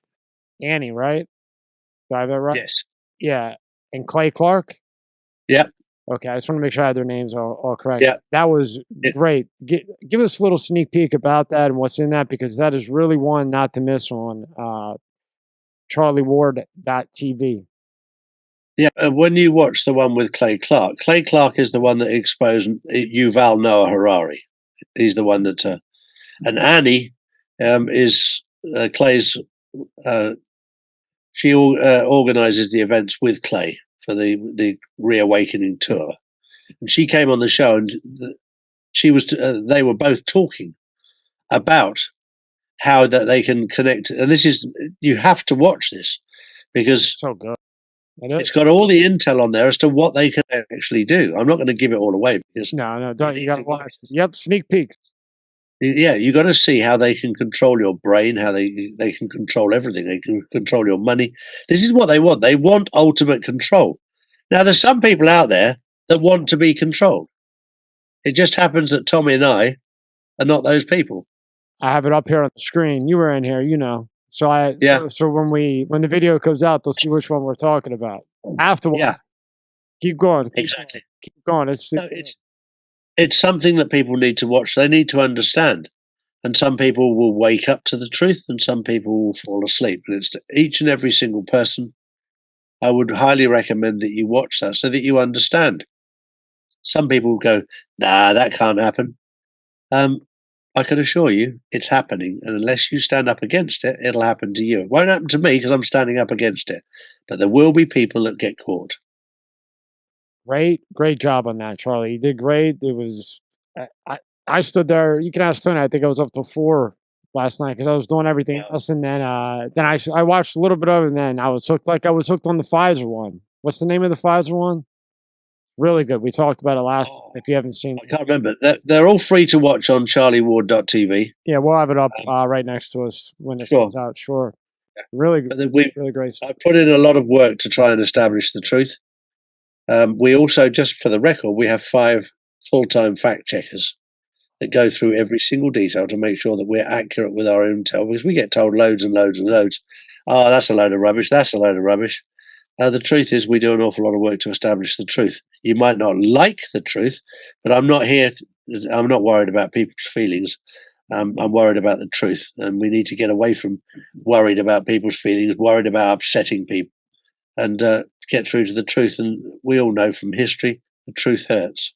Annie, right? Did I have that right? Yes. Yeah, and Clay Clark. Yep. Okay, I just want to make sure I had their names all correct. Yeah. That was great. Give us a little sneak peek about that and what's in that, because that is really one not to miss on charlieward.tv. Yeah, when you watch the one with Clay Clark is the one that exposed Yuval Noah Harari. He's the one that, and Annie is Clay's. She organizes the events with Clay for the Reawakening tour, and she came on the show, and they were both talking about how that they can connect. And you have to watch this, because so good. It's got all the intel on there as to what they can actually do. I'm not going to give it all away, because no, don't. You got to watch. Yep, sneak peeks. Yeah, you got to see how they can control your brain, how they can control everything. They can control your money. This is what they want. They want ultimate control. Now, there's some people out there that want to be controlled. It just happens that Tommy and I are not those people. I have it up here on the screen. You were in here, So So when the video comes out, they'll see which one we're talking about. Afterwards, keep going. Exactly. Keep going. It's something that people need to watch. They need to understand. And some people will wake up to the truth, and some people will fall asleep. And it's each and every single person. I would highly recommend that you watch that so that you understand. Some people will go, nah, that can't happen. I can assure you it's happening. And unless you stand up against it, it'll happen to you. It won't happen to me because I'm standing up against it. But there will be people that get caught. Great job on that, Charlie. You did great. It was, I stood there. You can ask Tony. I think I was up till 4 last night because I was doing everything else, and then I watched a little bit of it, and then I was hooked. Like I was hooked on the Pfizer one. What's the name of the Pfizer one? Really good. We talked about it last. If you haven't seen, I can't remember. They're all free to watch on charlieward.tv. Yeah, we'll have it up right next to us when it comes out. Sure. Really good. Really great stuff. I put in a lot of work to try and establish the truth. We also, just for the record, we have 5 full-time fact checkers that go through every single detail to make sure that we're accurate with our intel, because we get told loads and loads and loads. Oh, that's a load of rubbish. That's a load of rubbish. The truth is we do an awful lot of work to establish the truth. You might not like the truth, but I'm not worried about people's feelings. I'm worried about the truth, and we need to get away from worried about people's feelings, worried about upsetting people, and get through to the truth. And we all know from history, the truth hurts.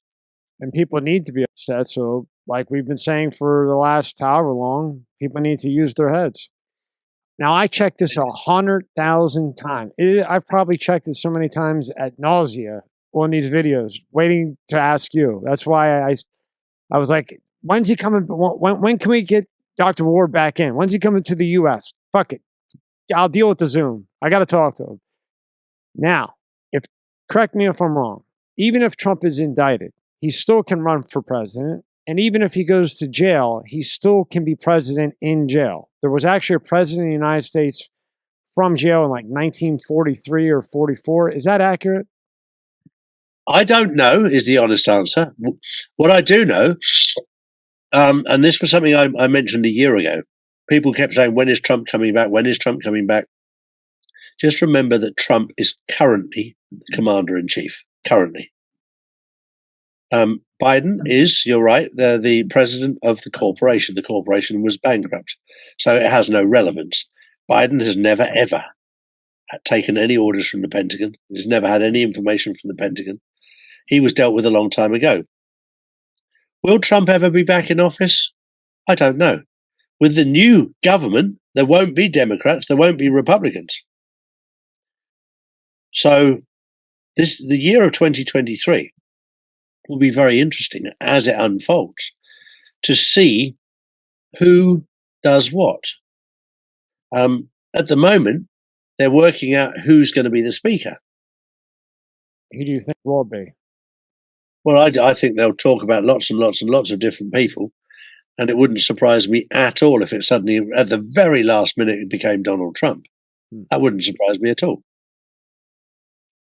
And people need to be upset. So like we've been saying for the last however long, people need to use their heads. Now, I checked this 100,000 times. I've probably checked it so many times at nausea on these videos, waiting to ask you. That's why I was like, when's he coming? When can we get Dr. Ward back in? When's he coming to the U.S.? Fuck it. I'll deal with the Zoom. I got to talk to him. Now, correct me if I'm wrong, even if Trump is indicted, he still can run for president. And even if he goes to jail, he still can be president in jail. There was actually a president of the United States from jail in like 1943 or 44. Is that accurate? I don't know is the honest answer. What I do know, and this was something I mentioned a year ago, people kept saying, when is Trump coming back? When is Trump coming back? Just remember that Trump is currently the commander-in-chief, currently. Biden is, you're right, the president of the corporation. The corporation was bankrupt, so it has no relevance. Biden has never, ever taken any orders from the Pentagon. He's never had any information from the Pentagon. He was dealt with a long time ago. Will Trump ever be back in office? I don't know. With the new government, there won't be Democrats, there won't be Republicans. So the year of 2023 will be very interesting as it unfolds to see who does what. At the moment, they're working out who's going to be the speaker. Who do you think will be? Well, I think they'll talk about lots and lots and lots of different people, and it wouldn't surprise me at all if it suddenly, at the very last minute, it became Donald Trump. That wouldn't surprise me at all.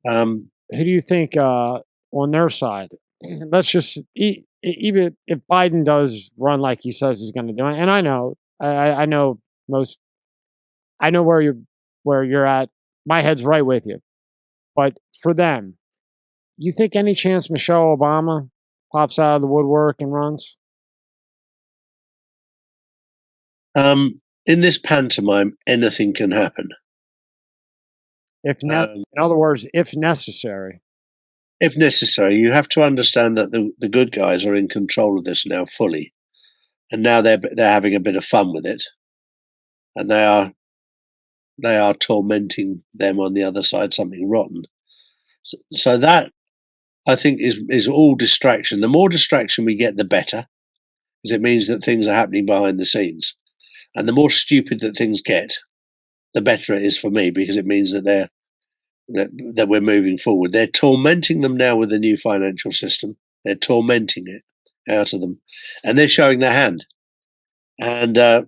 Who do you think on their side? Let's just even if Biden does run like he says he's going to do, and I know, I know most, I know where you're at. My head's right with you, but for them, you think any chance Michelle Obama pops out of the woodwork and runs? In this pantomime, anything can happen. In other words, if necessary. If necessary, you have to understand that the good guys are in control of this now fully, and now they're having a bit of fun with it, and they are tormenting them on the other side, something rotten. So that, I think, is all distraction. The more distraction we get, the better, because it means that things are happening behind the scenes, and the more stupid that things get, the better it is for me, because it means that that we're moving forward. They're tormenting them now with the new financial system. They're tormenting it out of them, and they're showing their hand, and they're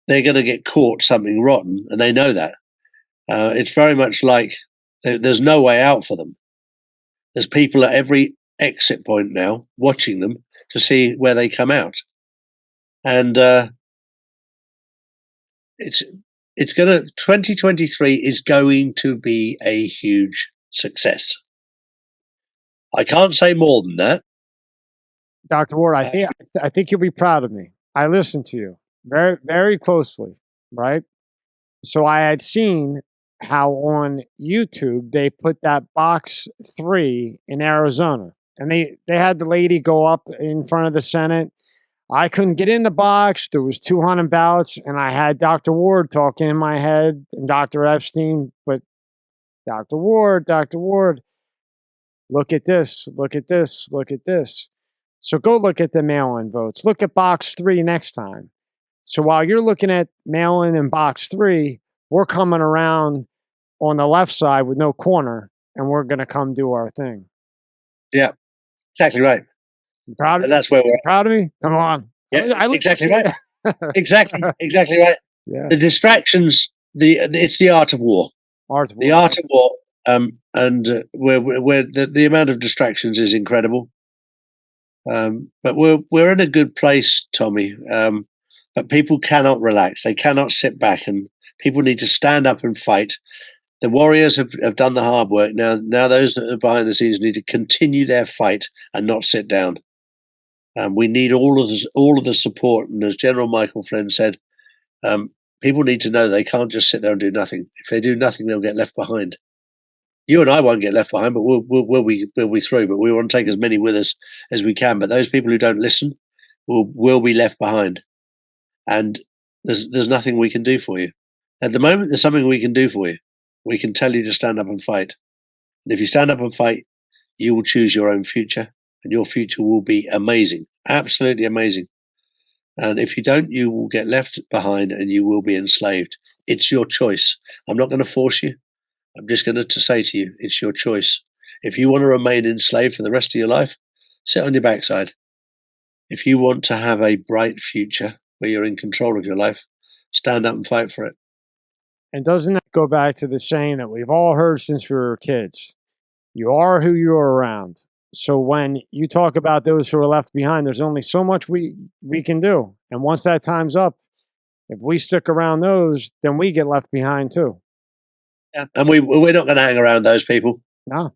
going to get caught something rotten, and they know that. It's very much like there's no way out for them. There's people at every exit point now watching them to see where they come out, and it's going to 2023 is going to be a huge success. I can't say more than that. Dr. Ward, I think you'll be proud of me. I listened to you very, very closely, right? So I had seen how on YouTube they put that box 3 in Arizona, and they had the lady go up in front of the Senate. I couldn't get in the box. There was 200 ballots, and I had Dr. Ward talking in my head and Dr. Epstein, but Dr. Ward, look at this, look at this, look at this. So go look at the mail-in votes. Look at box 3 next time. So while you're looking at mail-in and box 3, we're coming around on the left side with no corner, and we're going to come do our thing. Yeah, exactly right. Proud of and that's where we're proud of me? Come on. Yeah, exactly right. exactly right. Yeah. The distractions, it's the art of war. The art of war, and where the amount of distractions is incredible. But we're in a good place, Tommy. But people cannot relax. They cannot sit back, and people need to stand up and fight. The warriors have done the hard work. Now those that are behind the scenes need to continue their fight and not sit down. We need all of the support. And as General Michael Flynn said, people need to know they can't just sit there and do nothing. If they do nothing, they'll get left behind. You and I won't get left behind, but we'll be through. But we want to take as many with us as we can. But those people who don't listen will be left behind. And there's nothing we can do for you. At the moment, there's something we can do for you. We can tell you to stand up and fight. And if you stand up and fight, you will choose your own future, and your future will be amazing, absolutely amazing. And if you don't, you will get left behind and you will be enslaved. It's your choice. I'm not going to force you. I'm just going to say to you, it's your choice. If you want to remain enslaved for the rest of your life, Sit on your backside. If you want to have a bright future where you're in control of your life, stand up and fight for it. And doesn't that go back to the saying that we've all heard since we were kids? You are who you are around. So when you talk about those who are left behind, there's only so much we can do. And once that time's up, if we stick around those, then we get left behind too. Yeah. And we're not going to hang around those people. No.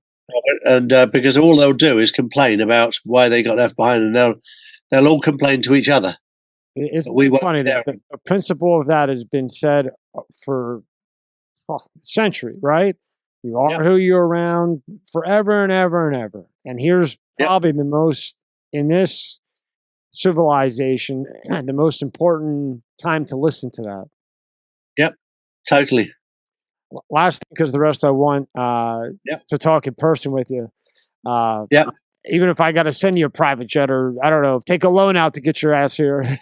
And because all they'll do is complain about why they got left behind, and they'll all complain to each other. It's funny that the principle of that has been said for a century, right? You are who you're around forever and ever and ever. And here's probably the most, in this civilization, the most important time to listen to that. Yep, totally. Last thing, because the rest I want to talk in person with you. Even if I got to send you a private jet, or I don't know, take a loan out to get your ass here.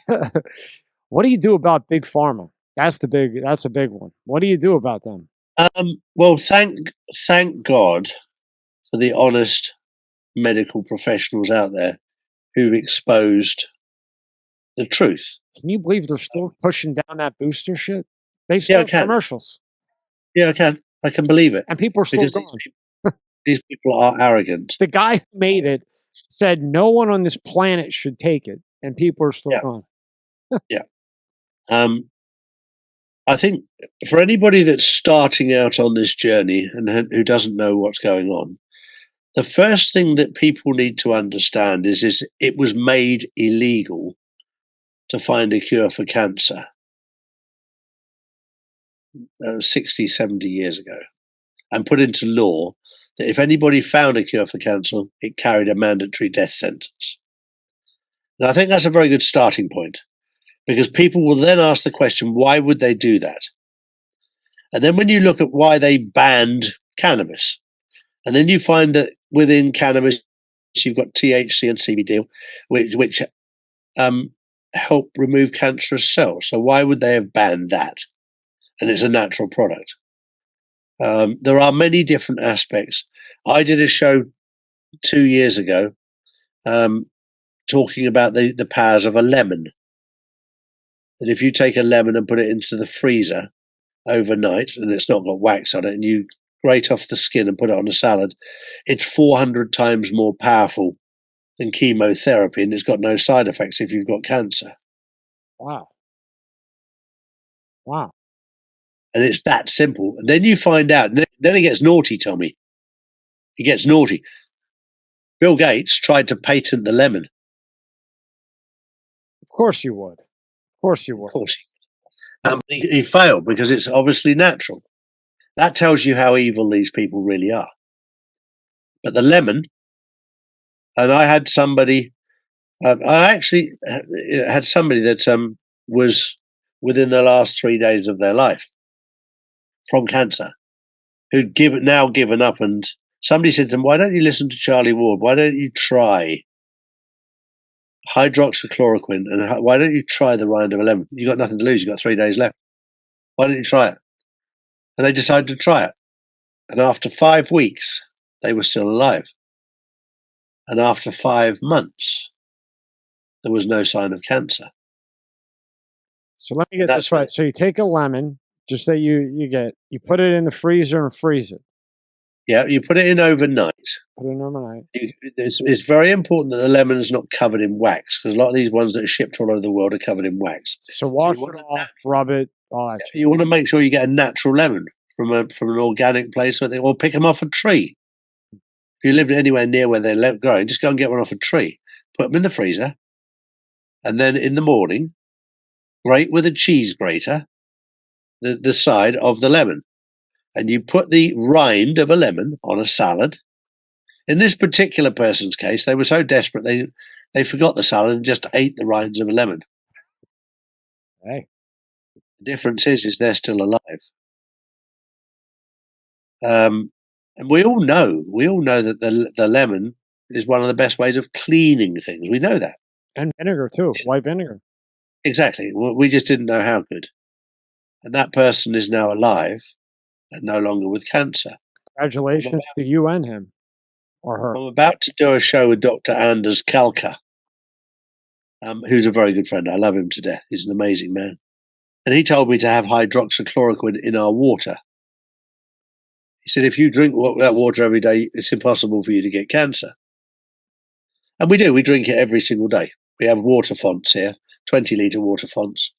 What do you do about big pharma? That's a big one. What do you do about them? Well, thank God for the honest medical professionals out there who've exposed the truth. Can you believe they're still pushing down that booster shit? They still have commercials. Yeah, I can. I can believe it. And people are still going. These people are arrogant. The guy who made it said no one on this planet should take it, and people are still going. Yeah. I think for anybody that's starting out on this journey and who doesn't know what's going on, the first thing that people need to understand is it was made illegal to find a cure for cancer 60, 70 years ago, and put into law that if anybody found a cure for cancer, it carried a mandatory death sentence. And I think that's a very good starting point, because people will then ask the question, why would they do that? And then when you look at why they banned cannabis, and then you find that within cannabis, you've got THC and CBD, which help remove cancerous cells. So why would they have banned that? And it's a natural product. There are many different aspects. I did a show 2 years ago talking about the powers of a lemon. That if you take a lemon and put it into the freezer overnight, and it's not got wax on it, and you grate off the skin and put it on a salad, it's 400 times more powerful than chemotherapy, and it's got no side effects if you've got cancer. Wow. And it's that simple. And then you find out, then it gets naughty, Tommy. It gets naughty. Bill Gates tried to patent the lemon. Of course you would. Of course you would. Of course he failed, because it's obviously natural. That tells you how evil these people really are. But the lemon, and I had somebody, I actually had somebody that was within the last 3 days of their life from cancer, who'd now given up, and somebody said to them, why don't you listen to Charlie Ward? Why don't you try hydroxychloroquine, and why don't you try the rind of a lemon? You've got nothing to lose. You've got 3 days left. Why don't you try it? And they decided to try it. And after 5 weeks, they were still alive. And after 5 months, there was no sign of cancer. So let me get this right. So you take a lemon, just that you put it in the freezer and freeze it. Yeah, you put it in overnight. Put it in overnight. It's very important that the lemon is not covered in wax, because a lot of these ones that are shipped all over the world are covered in wax. So wash it off, rub it, all that. You want to make sure you get a natural lemon from an organic place, or pick them off a tree. If you live anywhere near where they're growing, just go and get one off a tree. Put them in the freezer, and then in the morning, grate with a cheese grater the side of the lemon. And you put the rind of a lemon on a salad. In this particular person's case, they were so desperate they forgot the salad and just ate the rinds of a lemon. Hey. The difference is they're still alive. And we all know that the lemon is one of the best ways of cleaning things. We know that. And vinegar too, white vinegar. Exactly. We just didn't know how good. And that person is now alive and no longer with cancer. Congratulations to you and him. or her? I'm about to do a show with Dr. Anders Kalka, who's a very good friend. I love him to death. He's an amazing man. And he told me to have hydroxychloroquine in our water. He said, if you drink that water every day, it's impossible for you to get cancer. And we do. We drink it every single day. We have water fonts here, 20-litre water fonts.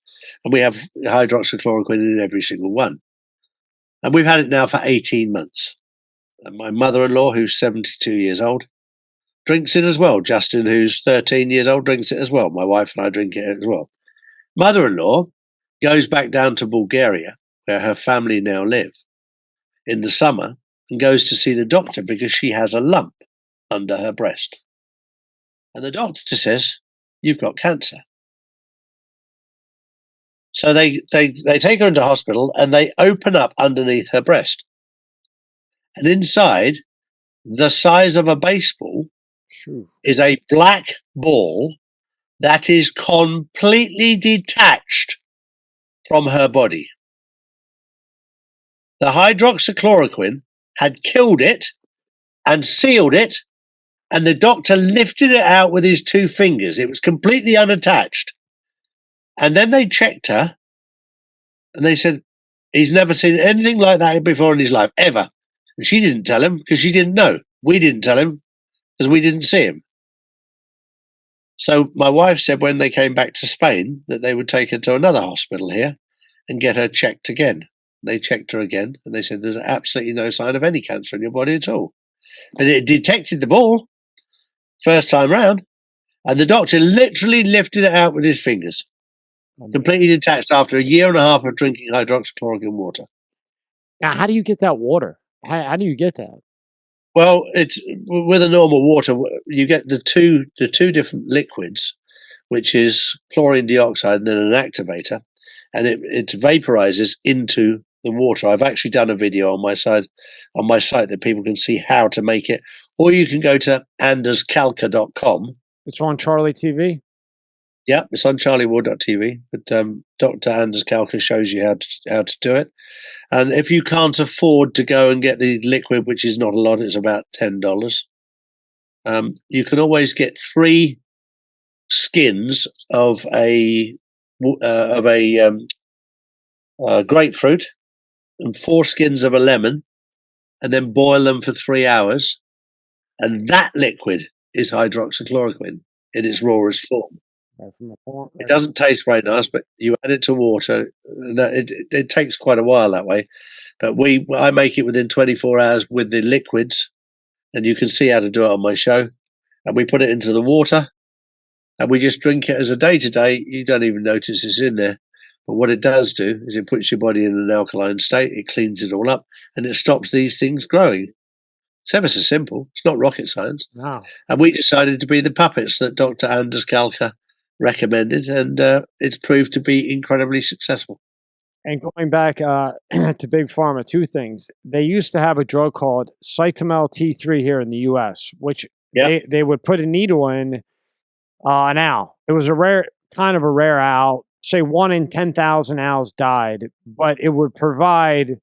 And we have hydroxychloroquine in every single one. And we've had it now for 18 months. And my mother-in-law, who's 72 years old, drinks it as well. Justin, who's 13 years old, drinks it as well. My wife and I drink it as well. Mother-in-law goes back down to Bulgaria, where her family now live, in the summer, and goes to see the doctor because she has a lump under her breast. And the doctor says, you've got cancer. So they take her into hospital and they open up underneath her breast. And inside, the size of a baseball, is a black ball that is completely detached from her body. The hydroxychloroquine had killed it and sealed it, and the doctor lifted it out with his 2 fingers. It was completely unattached. And then they checked her, and they said, he's never seen anything like that before in his life, ever. And she didn't tell him because she didn't know. We didn't tell him because we didn't see him. So my wife said when they came back to Spain that they would take her to another hospital here and get her checked again. They checked her again, and they said there's absolutely no sign of any cancer in your body at all. And it detected the ball first time round, and the doctor literally lifted it out with his fingers, completely detached after 1.5 years of drinking hydroxychloroquine water. Now, how do you get that water? How do you get that? Well, it's with a normal water, you get the two different liquids, which is chlorine dioxide and then an activator, and it vaporizes into the water. I've actually done a video on my site that people can see how to make it, or you can go to anderskalka.com. It's on Charlie TV. Yeah, it's on charlieward.tv, but Dr. Anders Kalka shows you how to do it. And if you can't afford to go and get the liquid, which is not a lot, it's about $10, you can always get 3 skins of a grapefruit and 4 skins of a lemon, and then boil them for 3 hours. And that liquid is hydroxychloroquine in its rawest form. It doesn't taste very nice, but you add it to water. And it takes quite a while that way. But I make it within 24 hours with the liquids, and you can see how to do it on my show. And we put it into the water, and we just drink it as a day-to-day. You don't even notice it's in there. But what it does do is it puts your body in an alkaline state. It cleans it all up, and it stops these things growing. It's ever so simple. It's not rocket science. Wow. And we decided to be the puppets that Dr. Anders Kalka recommended, and it's proved to be incredibly successful. And going back to Big Pharma, 2 things. They used to have a drug called Cytomel T3 here in the U.S., which they would put a needle in an owl. It was kind of a rare owl. Say 1 in 10,000 owls died, but it would provide,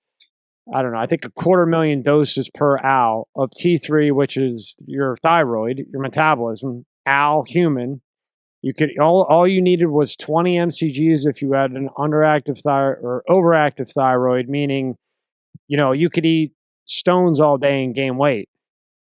I don't know, I think 250,000 doses per owl of T3, which is your thyroid, your metabolism, owl, human. You could all you needed was 20 mcgs if you had an underactive thyroid or overactive thyroid, meaning, you could eat stones all day and gain weight.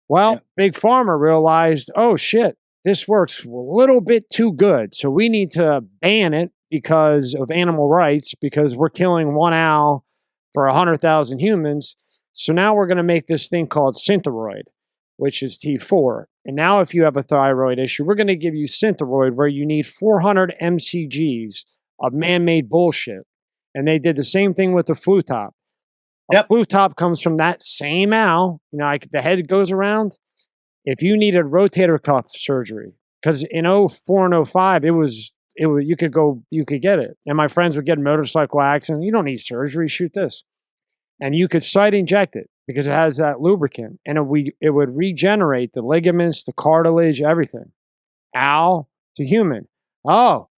Well, Big Pharma realized, oh shit, this works a little bit too good. So we need to ban it because of animal rights, because we're killing 1 owl for 100,000 humans. So now we're going to make this thing called Synthroid, which is T4. And now if you have a thyroid issue, we're going to give you Synthroid, where you need 400 mcgs of man-made bullshit. And they did the same thing with the flu top. A flu top comes from that same owl. The head goes around. If you needed rotator cuff surgery, because in 04 and 05, you could get it. And my friends would get a motorcycle accident. You don't need surgery, shoot this. And you could site inject it because it has that lubricant, and it would regenerate the ligaments, the cartilage, everything. Owl to human. Oh,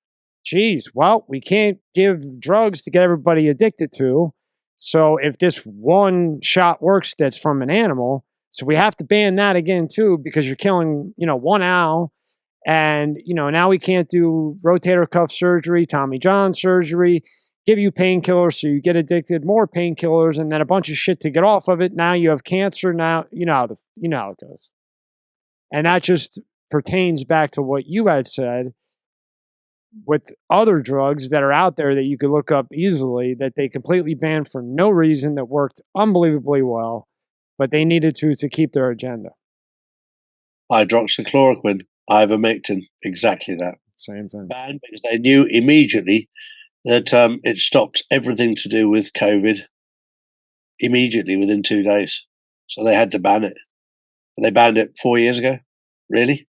geez. Well, we can't give drugs to get everybody addicted to. So if this one shot works that's from an animal, So we have to ban that again too, because you're killing, one owl. And, now we can't do rotator cuff surgery, Tommy John surgery, give you painkillers so you get addicted, more painkillers, and then a bunch of shit to get off of it. Now you have cancer. Now, you know how it goes. And that just pertains back to what you had said with other drugs that are out there that you could look up easily that they completely banned for no reason, that worked unbelievably well, but they needed to keep their agenda. Hydroxychloroquine, ivermectin, exactly that. Same thing. Banned because they knew immediately that it stopped everything to do with COVID immediately within 2 days. So they had to ban it. And they banned it 4 years ago. Really?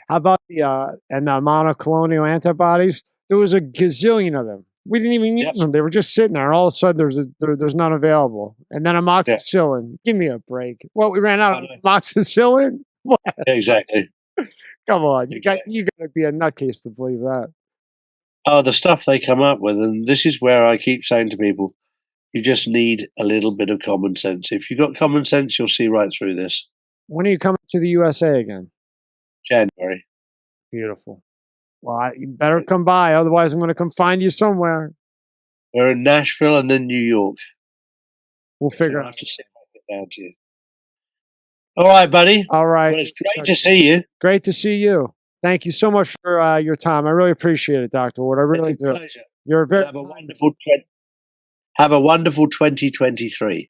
How about the monoclonal antibodies? There was a gazillion of them. We didn't even use them. They were just sitting there. And all of a sudden, there's none available. And then amoxicillin. Yeah. Give me a break. Well, we ran out of amoxicillin? What? Yeah, exactly. Come on. Exactly. You got to be a nutcase to believe that. Oh, the stuff they come up with. And this is where I keep saying to people, you just need a little bit of common sense. If you've got common sense, you'll see right through this. When are you coming to the USA again? January. Beautiful. Well, you better come by. Otherwise, I'm going to come find you somewhere. We're in Nashville and then New York. We'll figure out. I'll have to see if I get down to you. All right, buddy. All right. Well, it's great to see you. Great to see you. Thank you so much for your time. I really appreciate it, Dr. Ward. I really do. Pleasure. You're very have a wonderful 2023.